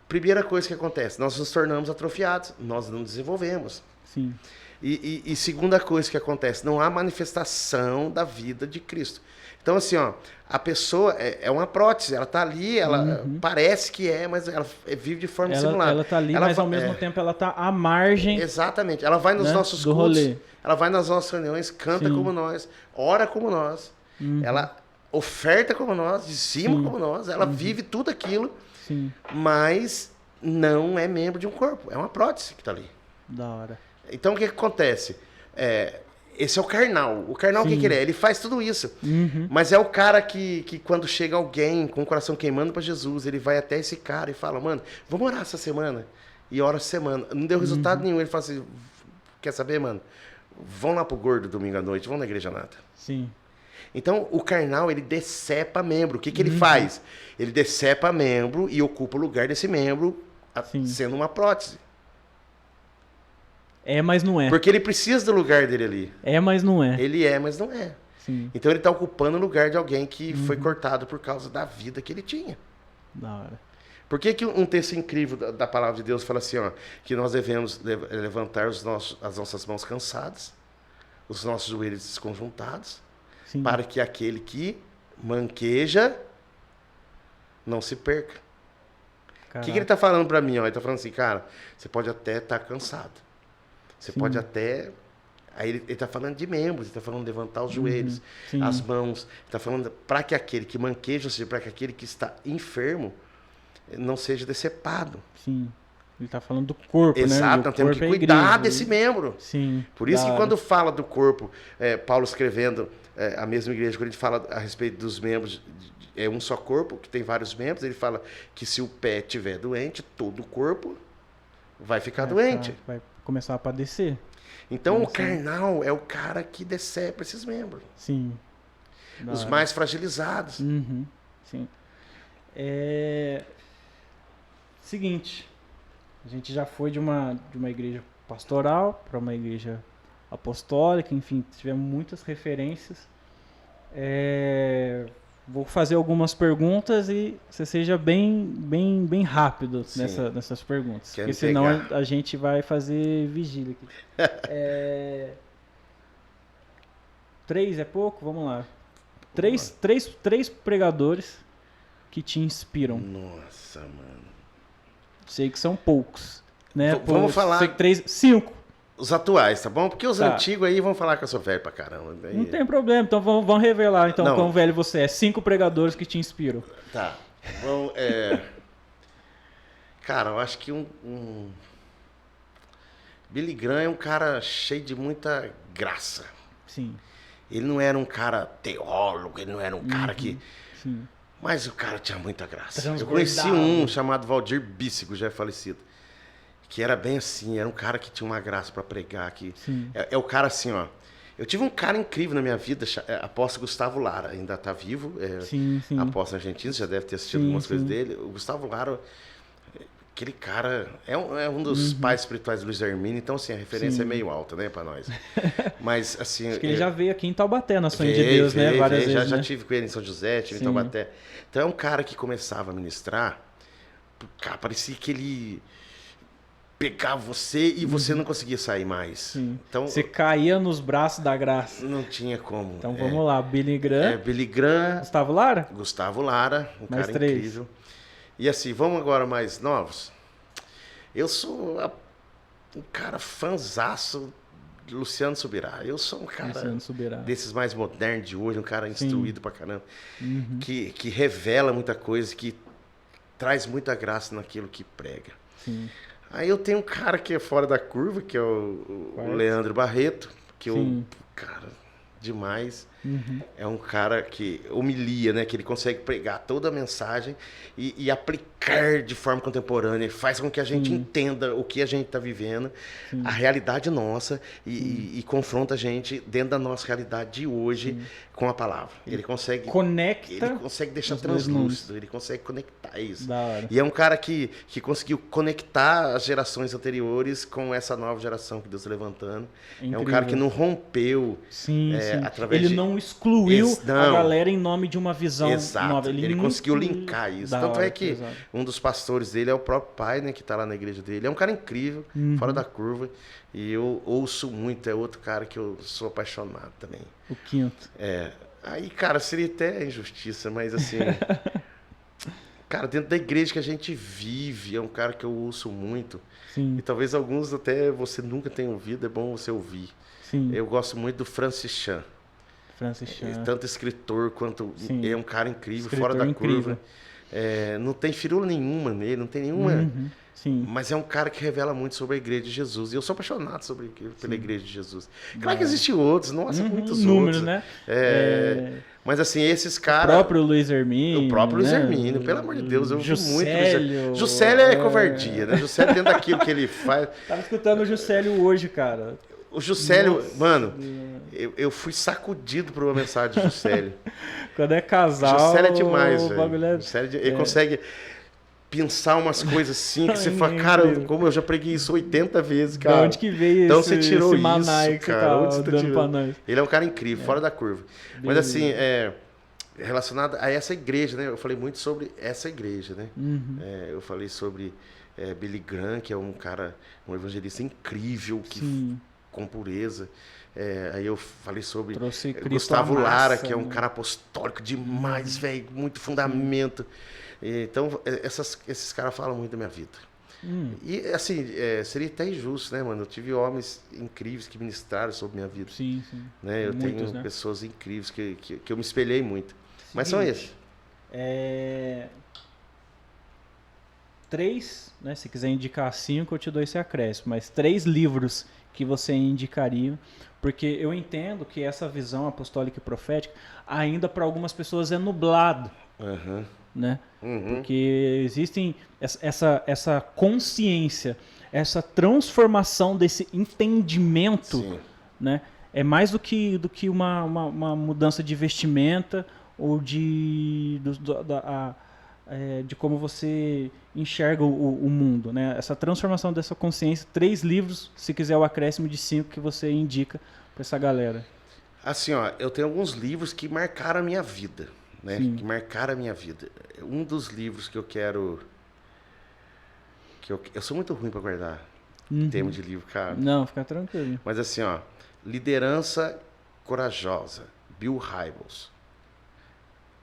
[SPEAKER 2] primeira coisa que acontece, nós nos tornamos atrofiados, nós não desenvolvemos.
[SPEAKER 1] Sim.
[SPEAKER 2] E segunda coisa que acontece, não há manifestação da vida de Cristo. Então, assim, ó, a pessoa é uma prótese, ela está ali, ela parece que mas ela vive de forma simulada.
[SPEAKER 1] Ela está ali, mas ao mesmo tempo ela está à margem.
[SPEAKER 2] Exatamente. Ela vai nos nossos
[SPEAKER 1] do
[SPEAKER 2] cultos,
[SPEAKER 1] rolê.
[SPEAKER 2] ela vai nas nossas reuniões, canta como nós, ora como nós, ela oferta como nós, dizima como nós, ela vive tudo aquilo, mas não é membro de um corpo, é uma prótese que está ali.
[SPEAKER 1] Da hora.
[SPEAKER 2] Então, o que acontece? Esse é o carnal. O carnal, o que ele é? Ele faz tudo isso. Mas é o cara que quando chega alguém com o coração queimando para Jesus, ele vai até esse cara e fala, mano, vamos orar essa semana. E ora essa semana. Não deu resultado nenhum. Ele fala assim, quer saber, mano? Vão lá pro Gordo domingo à noite, vão na Igreja Nata.
[SPEAKER 1] Sim.
[SPEAKER 2] Então, o carnal, ele decepa membro. O que ele faz? Ele decepa membro e ocupa o lugar desse membro sendo uma prótese.
[SPEAKER 1] Mas não é.
[SPEAKER 2] Porque ele precisa do lugar dele ali.
[SPEAKER 1] Mas não é.
[SPEAKER 2] Ele mas não é.
[SPEAKER 1] Sim.
[SPEAKER 2] Então ele está ocupando o lugar de alguém que foi cortado por causa da vida que ele tinha.
[SPEAKER 1] Da hora.
[SPEAKER 2] Por que um texto incrível da palavra de Deus fala assim, ó, que nós devemos levantar as nossas mãos cansadas, os nossos joelhos desconjuntados, para que aquele que manqueja não se perca. O que ele está falando para mim? Ó? Ele está falando assim, cara, você pode até estar cansado. Você pode até... Aí ele está falando de membros, ele está falando de levantar os joelhos, as mãos. Ele está falando para que aquele que manqueja, ou seja, para que aquele que está enfermo não seja decepado.
[SPEAKER 1] Sim. Ele está falando do corpo,
[SPEAKER 2] Exato,
[SPEAKER 1] né?
[SPEAKER 2] nós temos que cuidar desse membro.
[SPEAKER 1] Sim.
[SPEAKER 2] Por isso que quando fala do corpo, Paulo escrevendo a mesma igreja, quando ele fala a respeito dos membros, é um só corpo, que tem vários membros, ele fala que se o pé estiver doente, todo o corpo vai ficar doente.
[SPEAKER 1] Vai começar a padecer.
[SPEAKER 2] Então, o carnal é o cara que decepa esses membros.
[SPEAKER 1] Sim.
[SPEAKER 2] Os mais fragilizados.
[SPEAKER 1] Sim. Seguinte, a gente já foi de uma igreja pastoral para uma igreja apostólica, enfim, tivemos muitas referências. Vou fazer algumas perguntas e você seja bem rápido nessas perguntas. Porque senão a gente vai fazer vigília aqui. 3 é pouco? Vamos lá. Três pregadores que te inspiram.
[SPEAKER 2] Nossa, mano.
[SPEAKER 1] Sei que são poucos, né?
[SPEAKER 2] Vamos falar...
[SPEAKER 1] 5.
[SPEAKER 2] Os atuais, tá bom? Porque os antigos aí vão falar que eu sou velho pra caramba. Daí...
[SPEAKER 1] Não tem problema, então vamos revelar então quão velho você é. 5 pregadores que te inspiram.
[SPEAKER 2] Tá. Bom, cara, eu acho que Billy Graham é um cara cheio de muita graça.
[SPEAKER 1] Sim.
[SPEAKER 2] Ele não era um cara teólogo, ele não era um cara que...
[SPEAKER 1] Sim.
[SPEAKER 2] Mas o cara tinha muita graça. Eu conheci um chamado Valdir Bíssigo, já é falecido. Que era bem assim, era um cara que tinha uma graça para pregar. É o cara assim, ó. Eu tive um cara incrível na minha vida, apóstolo Gustavo Lara, ainda está vivo.
[SPEAKER 1] Sim.
[SPEAKER 2] Apóstolo argentino, você já deve ter assistido algumas coisas dele. O Gustavo Lara, aquele cara, é um dos pais espirituais do Luiz Hermínio, então assim, a referência é meio alta, né, para nós. Mas assim...
[SPEAKER 1] Acho que ele já veio aqui em Taubaté, na Sonho de Deus, né, várias vezes.
[SPEAKER 2] Já tive com ele em São José, tive em Taubaté. Então é um cara que começava a ministrar, cara, parecia que ele... pegar você e você não conseguia sair mais.
[SPEAKER 1] Sim.
[SPEAKER 2] Então,
[SPEAKER 1] você caía nos braços da graça.
[SPEAKER 2] Não tinha como.
[SPEAKER 1] Então vamos lá, Billy Graham.
[SPEAKER 2] Billy Graham.
[SPEAKER 1] Gustavo Lara?
[SPEAKER 2] Gustavo Lara, um
[SPEAKER 1] mais
[SPEAKER 2] cara
[SPEAKER 1] 3.
[SPEAKER 2] incrível. E assim, vamos agora mais novos. Eu sou um cara fanzaço de Luciano Subirá. Eu sou um cara desses mais modernos de hoje, um cara instruído pra caramba, que revela muita coisa, que traz muita graça naquilo que prega.
[SPEAKER 1] Sim.
[SPEAKER 2] Aí eu tenho um cara que é fora da curva, que é o Leandro Barreto, que cara, demais. É um cara que humilia, né? Que ele consegue pregar toda a mensagem e aplicar de forma contemporânea. Faz com que a gente entenda o que a gente está vivendo, a realidade nossa, e confronta a gente dentro da nossa realidade de hoje com a palavra. Ele consegue deixar translúcido, ele consegue conectar isso. E é um cara que conseguiu conectar as gerações anteriores com essa nova geração que Deus está levantando. É um cara que não rompeu através
[SPEAKER 1] ele não excluiu a galera em nome de uma visão nova.
[SPEAKER 2] Ele conseguiu linkar isso. Tanto é que um dos pastores dele é o próprio pai, né, que está lá na igreja dele. É um cara incrível, fora da curva. E eu ouço muito, é outro cara que eu sou apaixonado também.
[SPEAKER 1] O quinto.
[SPEAKER 2] Aí, cara, seria até injustiça, mas assim... cara, dentro da igreja que a gente vive, é um cara que eu ouço muito. E talvez alguns até você nunca tenha ouvido, é bom você ouvir. Eu gosto muito do Francis Chan. Tanto escritor quanto... é um cara incrível, fora da curva. Não tem firula nenhuma nele, não tem nenhuma... Mas é um cara que revela muito sobre a igreja de Jesus. E eu sou apaixonado pela igreja de Jesus. Claro que existem outros, nossa, muitos
[SPEAKER 1] números,
[SPEAKER 2] outros.
[SPEAKER 1] Né?
[SPEAKER 2] Mas assim, esses caras...
[SPEAKER 1] O próprio Luiz Hermínio.
[SPEAKER 2] O próprio Luiz Hermínio, pelo amor de Deus, eu vi muito. Juscelio é covardia, né? Juscelio dentro daquilo que ele faz.
[SPEAKER 1] Tava escutando o Juscelio hoje, cara.
[SPEAKER 2] O Juscelio, mano, eu fui sacudido por uma mensagem do Juscelio.
[SPEAKER 1] Quando é casal...
[SPEAKER 2] O Juscelio é demais, velho. Ele consegue... pensar umas coisas assim que você fala, cara, como eu já preguei isso 80 vezes, cara.
[SPEAKER 1] De onde que veio
[SPEAKER 2] então você tirou
[SPEAKER 1] esse manai
[SPEAKER 2] isso,
[SPEAKER 1] que
[SPEAKER 2] cara?
[SPEAKER 1] você tá dando pra nós?
[SPEAKER 2] Ele é um cara incrível, fora da curva. Mas assim, relacionado a essa igreja, né? Eu falei muito sobre essa igreja, né? Eu falei sobre Billy Graham, que é um cara, um evangelista incrível, com pureza. Aí eu falei sobre Gustavo Lara, que é um cara apostólico demais, velho, muito fundamento. Então, esses caras falam muito da minha vida. E, assim, seria até injusto, né, mano? Eu tive homens incríveis que ministraram sobre minha vida. Né? Eu tenho pessoas incríveis que eu me espelhei muito. Mas são esses.
[SPEAKER 1] 3, né? Se quiser indicar 5, eu te dou esse acréscimo. Mas 3 livros que você indicaria. Porque eu entendo que essa visão apostólica e profética ainda para algumas pessoas é nublado. Né? Porque existem essa consciência, essa transformação desse entendimento, né? É mais do que uma mudança de vestimenta ou de como você enxerga o mundo, né? Essa transformação dessa consciência. 3 livros, se quiser o acréscimo de 5 que você indica para essa galera.
[SPEAKER 2] Assim, ó, eu tenho alguns livros que marcaram a minha vida. Né, que marcaram a minha vida. Um dos livros que eu quero... Eu sou muito ruim para guardar termo de livro, cara.
[SPEAKER 1] Não, fica tranquilo.
[SPEAKER 2] Mas assim, ó, Liderança Corajosa, Bill Hybels.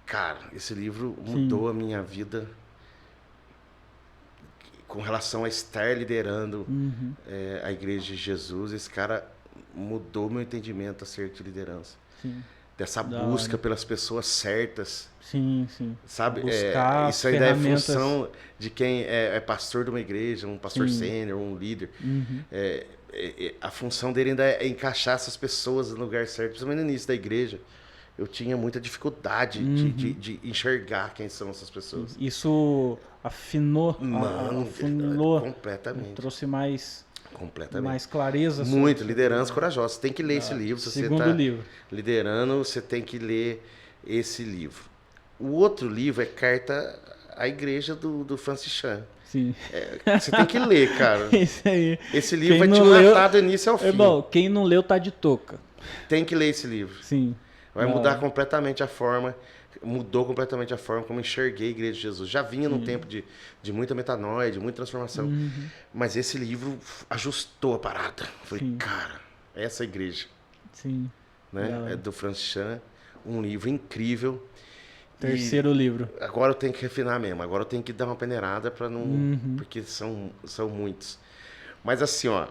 [SPEAKER 2] Cara, esse livro mudou a minha vida com relação a estar liderando a Igreja de Jesus. Esse cara mudou meu entendimento acerca de liderança. Dessa busca pelas pessoas certas. Sabe? Isso aí é função de quem é pastor de uma igreja, um pastor sênior, um líder. A função dele ainda é encaixar essas pessoas no lugar certo. Principalmente no início da igreja, eu tinha muita dificuldade de enxergar quem são essas pessoas.
[SPEAKER 1] Isso afinou? Afinou
[SPEAKER 2] completamente.
[SPEAKER 1] Trouxe mais...
[SPEAKER 2] Completamente.
[SPEAKER 1] Mais clareza.
[SPEAKER 2] Muito, Liderança Corajosa. Você tem que ler esse livro. Se
[SPEAKER 1] segundo
[SPEAKER 2] você está
[SPEAKER 1] livro.
[SPEAKER 2] Liderando, você tem que ler esse livro. O outro livro é Carta à Igreja do Francis Chan. Você tem que ler, cara. Esse livro vai te matar do início ao fim.
[SPEAKER 1] Irmão, quem não leu tá de touca.
[SPEAKER 2] Tem que ler esse livro. Vai mudar completamente a forma... Mudou completamente a forma como enxerguei a Igreja de Jesus. Já vinha num tempo de muita metanoia, de muita transformação. Mas esse livro ajustou a parada. Falei, cara, essa igreja. Né? É do Francis Chan. Um livro incrível.
[SPEAKER 1] Terceiro livro.
[SPEAKER 2] Agora eu tenho que refinar mesmo. Agora eu tenho que dar uma peneirada para não... Porque são muitos. Mas assim, ó.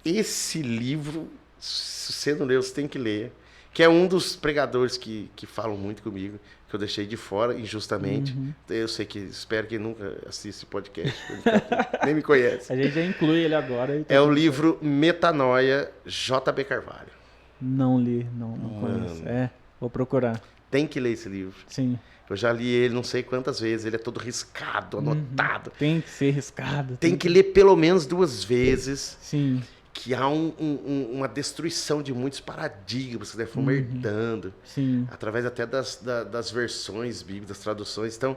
[SPEAKER 2] Esse livro, se você não leu, você tem que ler. Que é um dos pregadores que falam muito comigo, que eu deixei de fora injustamente. Eu sei que, espero que nunca assista esse podcast, nem me conhece.
[SPEAKER 1] A gente já inclui ele agora.
[SPEAKER 2] É o livro Metanoia, J.B. Carvalho.
[SPEAKER 1] Não li, não conheço. Vou procurar.
[SPEAKER 2] Tem que ler esse livro.
[SPEAKER 1] Sim.
[SPEAKER 2] Eu já li ele não sei quantas vezes, ele é todo riscado, anotado.
[SPEAKER 1] Tem que ser riscado.
[SPEAKER 2] Tem que ler pelo menos 2 vezes.
[SPEAKER 1] Sim.
[SPEAKER 2] Que há uma destruição de muitos paradigmas que foram herdando.
[SPEAKER 1] Sim.
[SPEAKER 2] Através até das versões bíblicas, das traduções. Então,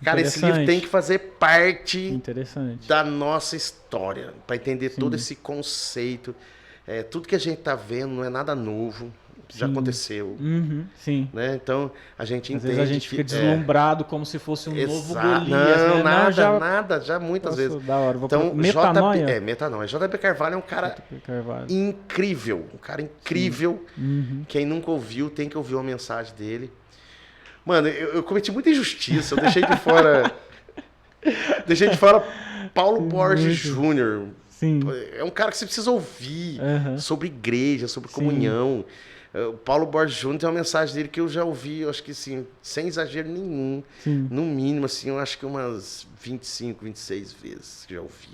[SPEAKER 2] cara, esse livro tem que fazer parte da nossa história. Para entender todo esse conceito. Tudo que a gente está vendo não é nada novo. Já aconteceu.
[SPEAKER 1] Sim.
[SPEAKER 2] Né? Então, a gente entende.
[SPEAKER 1] Às vezes a gente fica deslumbrado como se fosse um novo Golias.
[SPEAKER 2] Não,
[SPEAKER 1] né?
[SPEAKER 2] nada, já muitas vezes.
[SPEAKER 1] Da hora.
[SPEAKER 2] Então,
[SPEAKER 1] Metanoia?
[SPEAKER 2] Metanoia. JP Carvalho é um cara incrível. Um cara incrível. Quem nunca ouviu, tem que ouvir uma mensagem dele. Mano, eu cometi muita injustiça. Eu deixei de fora. Paulo Borges Jr.
[SPEAKER 1] Sim.
[SPEAKER 2] É um cara que você precisa ouvir sobre igreja, sobre comunhão. O Paulo Borges Jr. tem uma mensagem dele que eu já ouvi, eu acho que assim, sem exagero nenhum.
[SPEAKER 1] Sim.
[SPEAKER 2] No mínimo, assim, eu acho que umas 25, 26 vezes que já ouvi.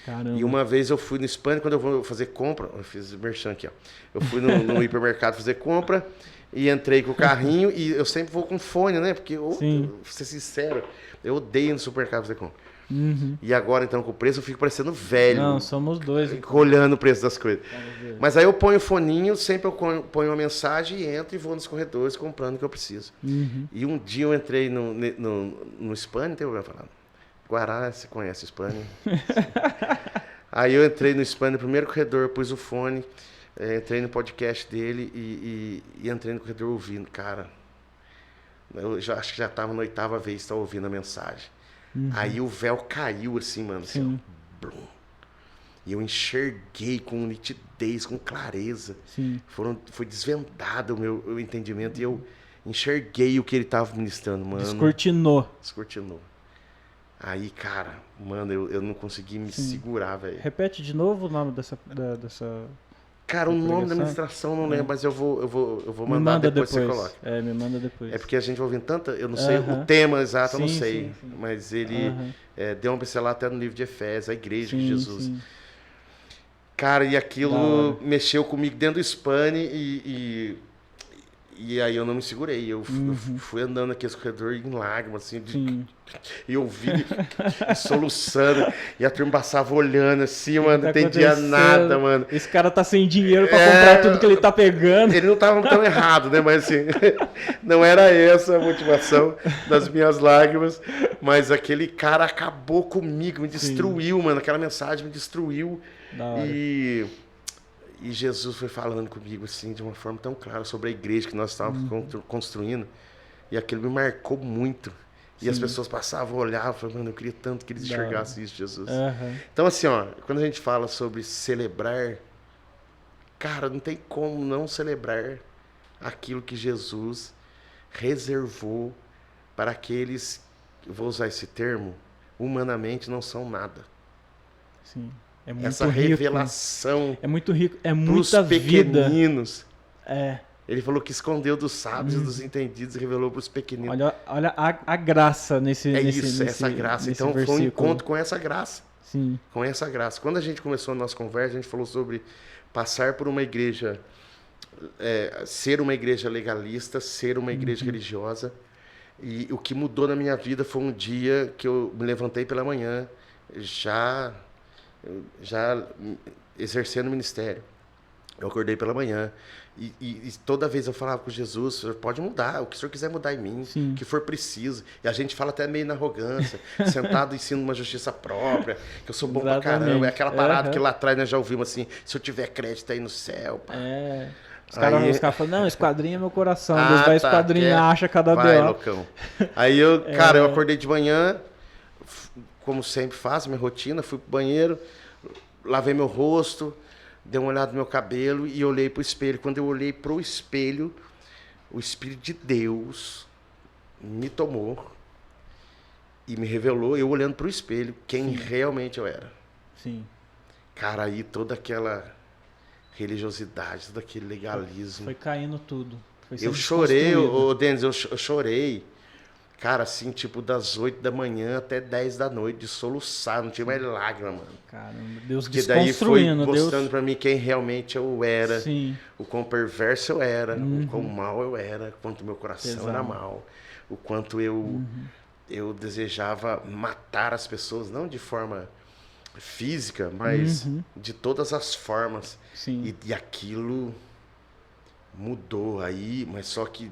[SPEAKER 1] Caramba.
[SPEAKER 2] E uma vez eu fui no Hispânico, quando eu vou fazer compra, eu fiz merchan aqui, ó. Eu fui no hipermercado fazer compra e entrei com o carrinho e eu sempre vou com fone, né? Porque, vou ser sincero, eu odeio no supermercado fazer compra. E agora, então, com o preço, eu fico parecendo velho.
[SPEAKER 1] Não, somos dois. Então.
[SPEAKER 2] Olhando o preço das coisas. Mas aí eu ponho o foninho, sempre eu ponho uma mensagem e entro e vou nos corredores comprando o que eu preciso. E um dia eu entrei no Hispânico, não tem problema falar. Guará, você conhece o Hispânico? Aí eu entrei no Hispânico, no primeiro corredor, pus o fone, entrei no podcast dele e entrei no corredor ouvindo. Cara, eu acho que já estava na 8ª vez que estava ouvindo a mensagem. Aí o véu caiu assim, mano. Assim, ó, e eu enxerguei com nitidez, com clareza. Foi desvendado o meu entendimento e eu enxerguei o que ele estava ministrando, mano.
[SPEAKER 1] Descortinou.
[SPEAKER 2] Aí, cara, mano, eu não consegui me segurar, velho.
[SPEAKER 1] Repete de novo o nome dessa...
[SPEAKER 2] Cara, o nome da administração eu não lembro, mas eu vou mandar depois você coloca.
[SPEAKER 1] Me manda depois.
[SPEAKER 2] É porque a gente vai ouvindo tanta... Eu não sei o tema exato, eu não sei.
[SPEAKER 1] Sim.
[SPEAKER 2] Mas ele deu uma pincelada até no livro de Efésios, a igreja de Jesus.
[SPEAKER 1] Sim.
[SPEAKER 2] Cara, e aquilo mexeu comigo dentro do Hispânico e aí eu não me segurei. Eu fui andando naquele corredor em lágrimas, assim, e ouvi soluçando. E a turma passava olhando assim, mano, não entendia nada, mano.
[SPEAKER 1] Esse cara tá sem dinheiro pra comprar tudo que ele tá pegando.
[SPEAKER 2] Ele não tava tão errado, né? Mas assim, não era essa a motivação das minhas lágrimas. Mas aquele cara acabou comigo, me destruiu, mano. Aquela mensagem me destruiu. E Jesus foi falando comigo assim, de uma forma tão clara sobre a igreja que nós estávamos construindo. E aquilo me marcou muito. E as pessoas passavam, olhavam, falavam, mano, eu queria tanto que eles enxergassem isso, Jesus. Então, assim, ó, quando a gente fala sobre celebrar, cara, não tem como não celebrar aquilo que Jesus reservou para aqueles, eu vou usar esse termo, humanamente não são nada.
[SPEAKER 1] Sim. É muito
[SPEAKER 2] essa
[SPEAKER 1] rico,
[SPEAKER 2] revelação.
[SPEAKER 1] É muito rico, é muita
[SPEAKER 2] pequeninos.
[SPEAKER 1] Vida.
[SPEAKER 2] Ele falou que escondeu dos sábios e dos entendidos e revelou para os pequeninos.
[SPEAKER 1] Olha a graça nesse
[SPEAKER 2] essa graça. Então
[SPEAKER 1] versículo.
[SPEAKER 2] Foi um encontro com essa graça.
[SPEAKER 1] Sim.
[SPEAKER 2] Com essa graça. Quando a gente começou a nossa conversa, a gente falou sobre passar por uma igreja, ser uma igreja legalista, ser uma igreja religiosa. E o que mudou na minha vida foi um dia que eu me levantei pela manhã, já exercendo o ministério. Eu acordei pela manhã e toda vez eu falava com Jesus, o Senhor pode mudar, o que o Senhor quiser mudar em mim, o que for preciso. E a gente fala até meio na arrogância, sentado em cima de uma justiça própria, que eu sou bom pra caramba. É aquela parada que lá atrás nós já ouvimos assim, se eu tiver crédito aí no céu, pá.
[SPEAKER 1] Os caras falam, não, esquadrinha é meu coração. Deus vai esquadrinhar, acha cada
[SPEAKER 2] vai,
[SPEAKER 1] B.O.
[SPEAKER 2] loucão. Aí eu acordei de manhã, como sempre faço, minha rotina, fui pro banheiro, lavei meu rosto, dei uma olhada no meu cabelo e olhei pro espelho. Quando eu olhei pro espelho, o Espírito de Deus me tomou e me revelou, eu olhando pro espelho, quem realmente eu era.
[SPEAKER 1] Sim.
[SPEAKER 2] Cara, aí toda aquela religiosidade, todo aquele legalismo.
[SPEAKER 1] Foi caindo tudo.
[SPEAKER 2] Eu chorei, Denis, eu chorei. Cara, assim, tipo, das 8 da manhã até 10 da noite, de soluçar, não tinha mais lágrima, mano.
[SPEAKER 1] Caramba, Deus
[SPEAKER 2] Porque daí foi
[SPEAKER 1] desconstruindo,
[SPEAKER 2] mostrando
[SPEAKER 1] Deus...
[SPEAKER 2] pra mim quem realmente eu era,
[SPEAKER 1] Sim.
[SPEAKER 2] o quão perverso eu era, o quão mal eu era, o quanto meu coração era mal, o quanto eu desejava matar as pessoas, não de forma física, mas de todas as formas.
[SPEAKER 1] Sim.
[SPEAKER 2] E aquilo mudou aí, mas só que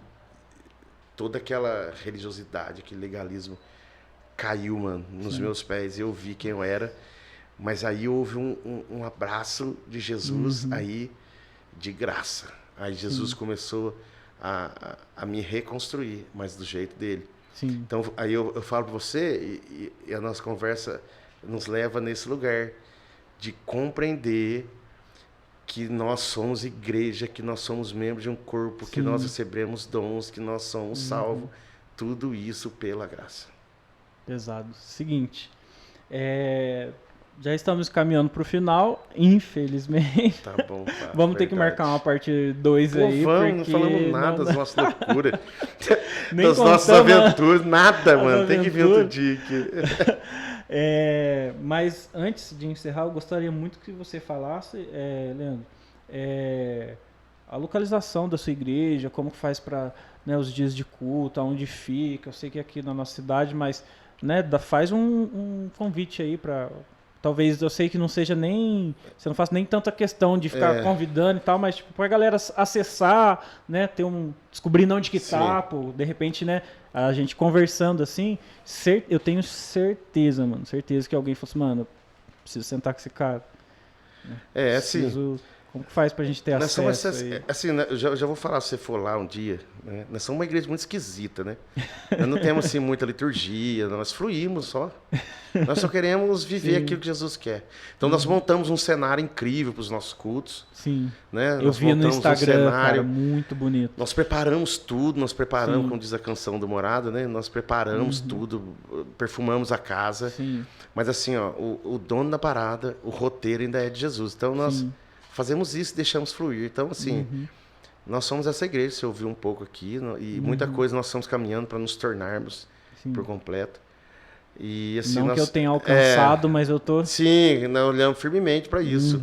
[SPEAKER 2] toda aquela religiosidade, aquele legalismo caiu, mano, nos meus pés. Eu vi quem eu era, mas aí houve um abraço de Jesus aí de graça. Aí Jesus começou a me reconstruir, mas do jeito dele.
[SPEAKER 1] Sim.
[SPEAKER 2] Então aí eu falo para você e a nossa conversa nos leva nesse lugar de compreender que nós somos igreja, que nós somos membros de um corpo, que nós recebemos dons, que nós somos salvos. Tudo isso pela graça.
[SPEAKER 1] Pesado. Seguinte, já estamos caminhando para o final, infelizmente.
[SPEAKER 2] Tá bom, tá.
[SPEAKER 1] Vamos ter que marcar uma parte 2 aí.
[SPEAKER 2] Vamos,
[SPEAKER 1] porque
[SPEAKER 2] não falamos nada das nossas loucuras,
[SPEAKER 1] Nem
[SPEAKER 2] das nossas aventuras, nada, mano. Tem que vir outro dia aqui.
[SPEAKER 1] Mas antes de encerrar, eu gostaria muito que você falasse, Leandro, a localização da sua igreja, como que faz para, né, os dias de culto, aonde fica. Eu sei que é aqui na nossa cidade, mas, né, faz um convite aí para... Talvez, eu sei que não seja nem... Você não faça nem tanta questão de ficar convidando e tal, mas tipo, para a galera acessar, né, descobrir onde que tá, pô, de repente, né, a gente conversando assim, eu tenho certeza, mano, certeza que alguém fosse, mano, preciso sentar com esse cara.
[SPEAKER 2] Assim...
[SPEAKER 1] Como que faz pra gente ter acesso aí?
[SPEAKER 2] Assim, né, eu já vou falar, se você for lá um dia, né, nós somos uma igreja muito esquisita, né? Nós não temos, assim, muita liturgia, nós fluímos só. Nós só queremos viver aquilo que Jesus quer. Então, nós montamos um cenário incrível para os nossos cultos.
[SPEAKER 1] Sim.
[SPEAKER 2] Né?
[SPEAKER 1] Eu vi no Instagram, cara, muito bonito.
[SPEAKER 2] Nós preparamos tudo, como diz a canção do Morada, né? Nós preparamos tudo, perfumamos a casa.
[SPEAKER 1] Sim.
[SPEAKER 2] Mas assim, ó, o dono da parada, o roteiro ainda é de Jesus. Então, nós... fazemos isso e deixamos fluir. Então, assim, nós somos essa igreja, você ouviu um pouco aqui, e muita coisa nós estamos caminhando para nos tornarmos por completo. E, assim,
[SPEAKER 1] não que eu tenha alcançado, mas eu tô...
[SPEAKER 2] Sim, nós olhamos firmemente para isso.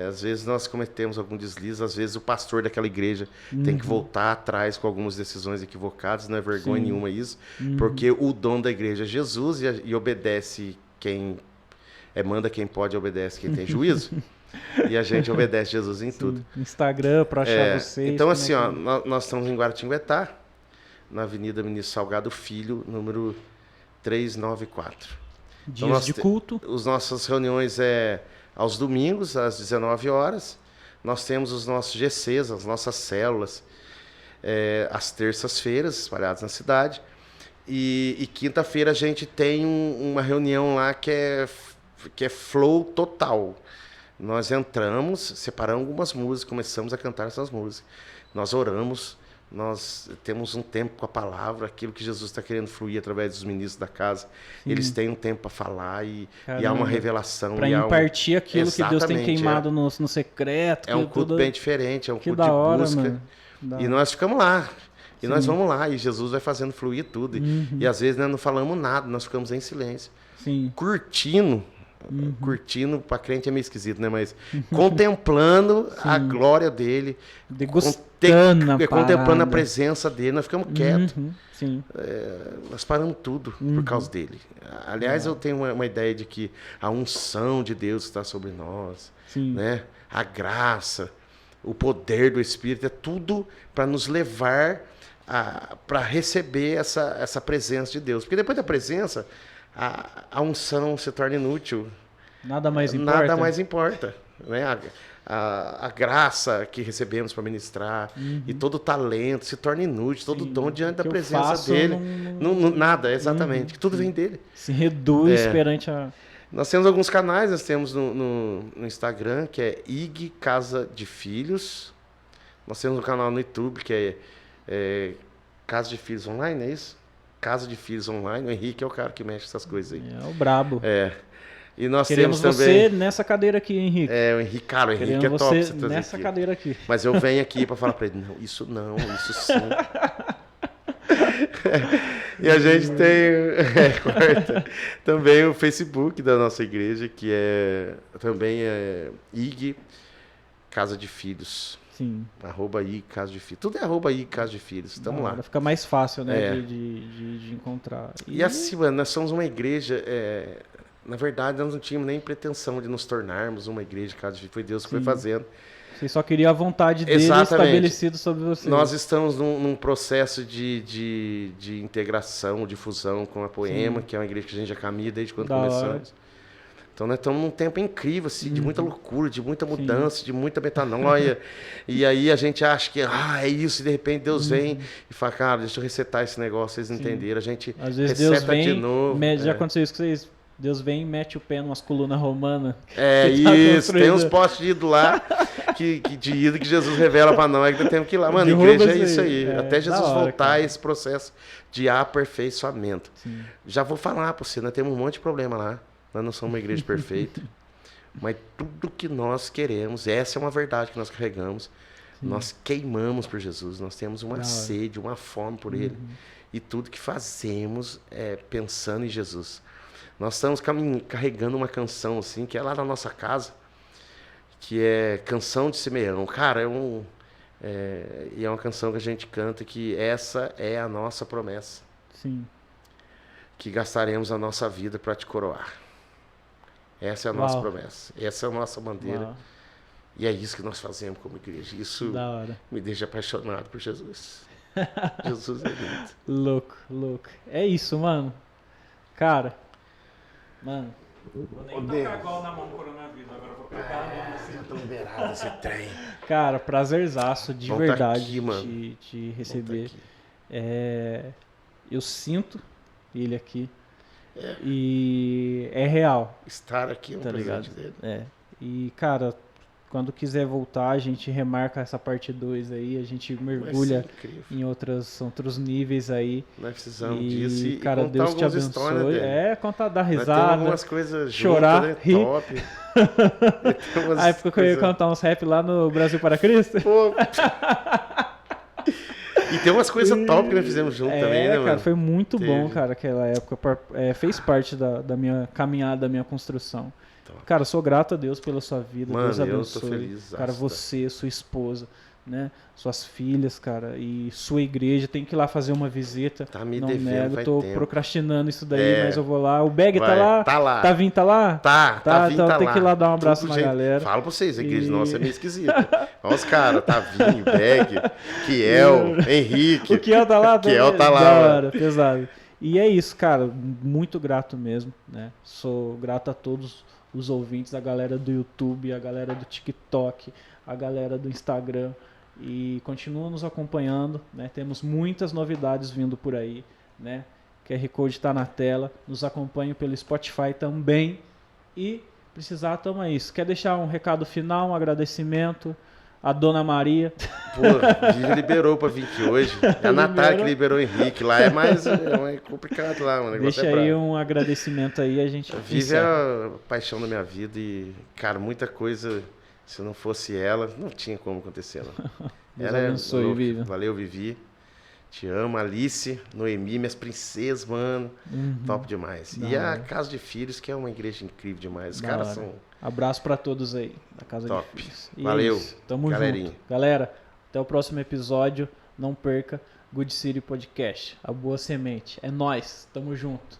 [SPEAKER 2] Às vezes nós cometemos algum deslize, às vezes o pastor daquela igreja tem que voltar atrás com algumas decisões equivocadas, não é vergonha nenhuma isso, porque o dono da igreja é Jesus e obedece quem... manda quem pode, obedece quem tem juízo. E a gente obedece Jesus em tudo.
[SPEAKER 1] Instagram para achar vocês.
[SPEAKER 2] Então, assim, ó, nós estamos em Guaratinguetá, na Avenida Ministro Salgado Filho, número 394.
[SPEAKER 1] Dias
[SPEAKER 2] então,
[SPEAKER 1] de culto.
[SPEAKER 2] As nossas reuniões aos domingos, às 19 horas. Nós temos os nossos GCs, as nossas células, às terças-feiras, espalhadas na cidade. E quinta-feira a gente tem uma reunião lá que é flow total. Nós entramos, separamos algumas músicas, começamos a cantar essas músicas. Nós oramos, nós temos um tempo com a palavra, aquilo que Jesus está querendo fluir através dos ministros da casa. Eles têm um tempo para falar e há uma revelação.
[SPEAKER 1] Para impartir aquilo que Deus tem queimado no secreto.
[SPEAKER 2] É um culto bem diferente, é um culto
[SPEAKER 1] de
[SPEAKER 2] busca.
[SPEAKER 1] Mano.
[SPEAKER 2] E nós ficamos lá. E nós vamos lá, e Jesus vai fazendo fluir tudo. E às vezes, né, não falamos nada, nós ficamos em silêncio. Curtindo. Curtindo, para crente é meio esquisito, né? Mas contemplando a glória dele, contemplando a presença dele, nós ficamos quietos. Nós paramos tudo por causa dele. Aliás, eu tenho uma ideia de que a unção de Deus está sobre nós, né? A graça, o poder do Espírito, é tudo para nos levar para receber essa presença de Deus. Porque depois da presença, a unção se torna inútil.
[SPEAKER 1] Nada mais importa.
[SPEAKER 2] Nada mais importa. Né? A graça que recebemos para ministrar e todo o talento se torna inútil, todo dom diante da presença dele. Nada, exatamente. Que tudo vem dele.
[SPEAKER 1] Se reduz perante a...
[SPEAKER 2] Nós temos alguns canais, nós temos no Instagram, que é IG Casa de Filhos. Nós temos um canal no YouTube, que é Casa de Filhos Online, é isso? Casa de Filhos Online. O Henrique é o cara que mexe com essas coisas aí.
[SPEAKER 1] É o brabo.
[SPEAKER 2] E nós
[SPEAKER 1] Queremos
[SPEAKER 2] temos também...
[SPEAKER 1] você nessa cadeira aqui, Henrique.
[SPEAKER 2] O Henrique, cara, o Henrique é top você trazer
[SPEAKER 1] nessa
[SPEAKER 2] aqui.
[SPEAKER 1] Cadeira aqui.
[SPEAKER 2] Mas eu venho aqui para falar para ele, não, isso sim. E a gente tem corta, também o Facebook da nossa igreja, que também é IG Casa de Filhos.
[SPEAKER 1] Sim.
[SPEAKER 2] @IG Casa de Filhos. Tudo é @IG Casa de Filhos. Estamos lá.
[SPEAKER 1] Fica mais fácil, né, de encontrar.
[SPEAKER 2] E assim, mano, nós somos uma igreja... Na verdade, nós não tínhamos nem pretensão de nos tornarmos uma igreja Casa de Filhos. Foi Deus que foi fazendo.
[SPEAKER 1] Você só queria a vontade dele estabelecido sobre você.
[SPEAKER 2] Nós estamos num processo de integração, de fusão com a Poema, que é uma igreja que a gente já caminha desde quando começamos. Então nós estamos num tempo incrível, assim, de muita loucura, de muita mudança, de muita metanoia. E aí a gente acha que é isso, e de repente Deus vem e fala, cara, deixa eu resetar esse negócio, vocês entenderam. A gente
[SPEAKER 1] às vezes
[SPEAKER 2] reseta
[SPEAKER 1] Deus vem,
[SPEAKER 2] de novo.
[SPEAKER 1] Já aconteceu isso com vocês. Deus vem e mete o pé numas colunas romanas.
[SPEAKER 2] Isso, tem uns postes de ídolo lá, de ídolo que Jesus revela para nós, que nós temos que ir lá. Mano, igreja é isso aí. Até Jesus voltar a esse processo de aperfeiçoamento. Sim. Já vou falar para você, nós temos um monte de problema lá. Nós não somos uma igreja perfeita. Mas tudo que nós queremos, essa é uma verdade que nós carregamos. Sim. Nós queimamos por Jesus, nós temos uma sede, uma fome por Ele. E tudo que fazemos é pensando em Jesus. Nós estamos carregando uma canção assim, que é lá na nossa casa, que é Canção de Simeão. Cara, e é uma canção que a gente canta que essa é a nossa promessa.
[SPEAKER 1] Sim.
[SPEAKER 2] Que gastaremos a nossa vida para te coroar. Essa é a nossa promessa. Essa é a nossa bandeira. Uau. E é isso que nós fazemos como igreja. Isso me deixa apaixonado por Jesus. Jesus é lindo.
[SPEAKER 1] Louco. É isso, mano. Cara, mano, vou nem tocar igual na mão do coronavírus. Agora vou pegar a mão assim.
[SPEAKER 2] Já tô liberado esse trem.
[SPEAKER 1] Cara, prazerzaço de verdade
[SPEAKER 2] aqui,
[SPEAKER 1] te receber. Eu sinto ele aqui. E é real.
[SPEAKER 2] Estar aqui é um presente dele.
[SPEAKER 1] E, cara, quando quiser voltar, a gente remarca essa parte 2 aí, a gente mergulha em outros níveis aí.
[SPEAKER 2] Nós precisamos disso e
[SPEAKER 1] cara,
[SPEAKER 2] contar
[SPEAKER 1] Deus te abençoe.
[SPEAKER 2] Contar,
[SPEAKER 1] dar risada.
[SPEAKER 2] Algumas coisas
[SPEAKER 1] chorar,
[SPEAKER 2] juntas,
[SPEAKER 1] rir.
[SPEAKER 2] Top.
[SPEAKER 1] A época que eu ia cantar uns rap lá no Brasil para Cristo.
[SPEAKER 2] Pô. E tem umas coisas top que nós fizemos junto também, né,
[SPEAKER 1] cara,
[SPEAKER 2] mano?
[SPEAKER 1] foi muito bom, cara, aquela época. Fez parte da minha caminhada, da minha construção. Top. Cara, sou grato a Deus pela sua vida.
[SPEAKER 2] Mano,
[SPEAKER 1] Deus abençoe.
[SPEAKER 2] Eu tô feliz.
[SPEAKER 1] Cara, você, sua esposa, né? Suas filhas, cara, e sua igreja. Tem que ir lá fazer uma visita.
[SPEAKER 2] Tá me
[SPEAKER 1] não
[SPEAKER 2] devendo,
[SPEAKER 1] nego, tô
[SPEAKER 2] tempo.
[SPEAKER 1] procrastinando isso daí, mas eu vou lá. O Bag tá lá?
[SPEAKER 2] Tá lá.
[SPEAKER 1] Tá vindo, tá lá?
[SPEAKER 2] Tá vindo,
[SPEAKER 1] então
[SPEAKER 2] tá
[SPEAKER 1] tem
[SPEAKER 2] lá.
[SPEAKER 1] que ir lá dar um abraço na galera.
[SPEAKER 2] Fala pra vocês, a igreja nossa é meio esquisita. Olha os caras, Tavinho, Bag, Kiel, Henrique.
[SPEAKER 1] O Kiel tá lá?
[SPEAKER 2] Kiel tá lá.
[SPEAKER 1] Da hora, pesado. E é isso, cara, muito grato mesmo, né? Sou grato a todos os ouvintes, a galera do YouTube, a galera do TikTok, a galera do Instagram, e continuam nos acompanhando, né? Temos muitas novidades vindo por aí, né? QR Code está na tela, nos acompanhem pelo Spotify também, e precisar, tamo aí. Quer deixar um recado final, um agradecimento à Dona Maria?
[SPEAKER 2] Pô, a Vivi liberou pra vir aqui hoje. É a Natália que liberou o Henrique lá. É mais complicado lá, mano.
[SPEAKER 1] Deixa aí um agradecimento aí, a gente
[SPEAKER 2] Vivi é a paixão da minha vida e, cara, muita coisa, se não fosse ela, não tinha como acontecer, não.
[SPEAKER 1] Deus abençoe, Vivi.
[SPEAKER 2] Valeu, Vivi. Te amo, Alice, Noemi, minhas princesas, mano. Top demais. E a Casa de Filhos, que é uma igreja incrível demais. Os caras são...
[SPEAKER 1] Abraço pra todos aí da Casa de Filhos.
[SPEAKER 2] Valeu.
[SPEAKER 1] Tamo junto. Galera, até o próximo episódio. Não perca Good City Podcast. A boa semente. É nóis. Tamo junto.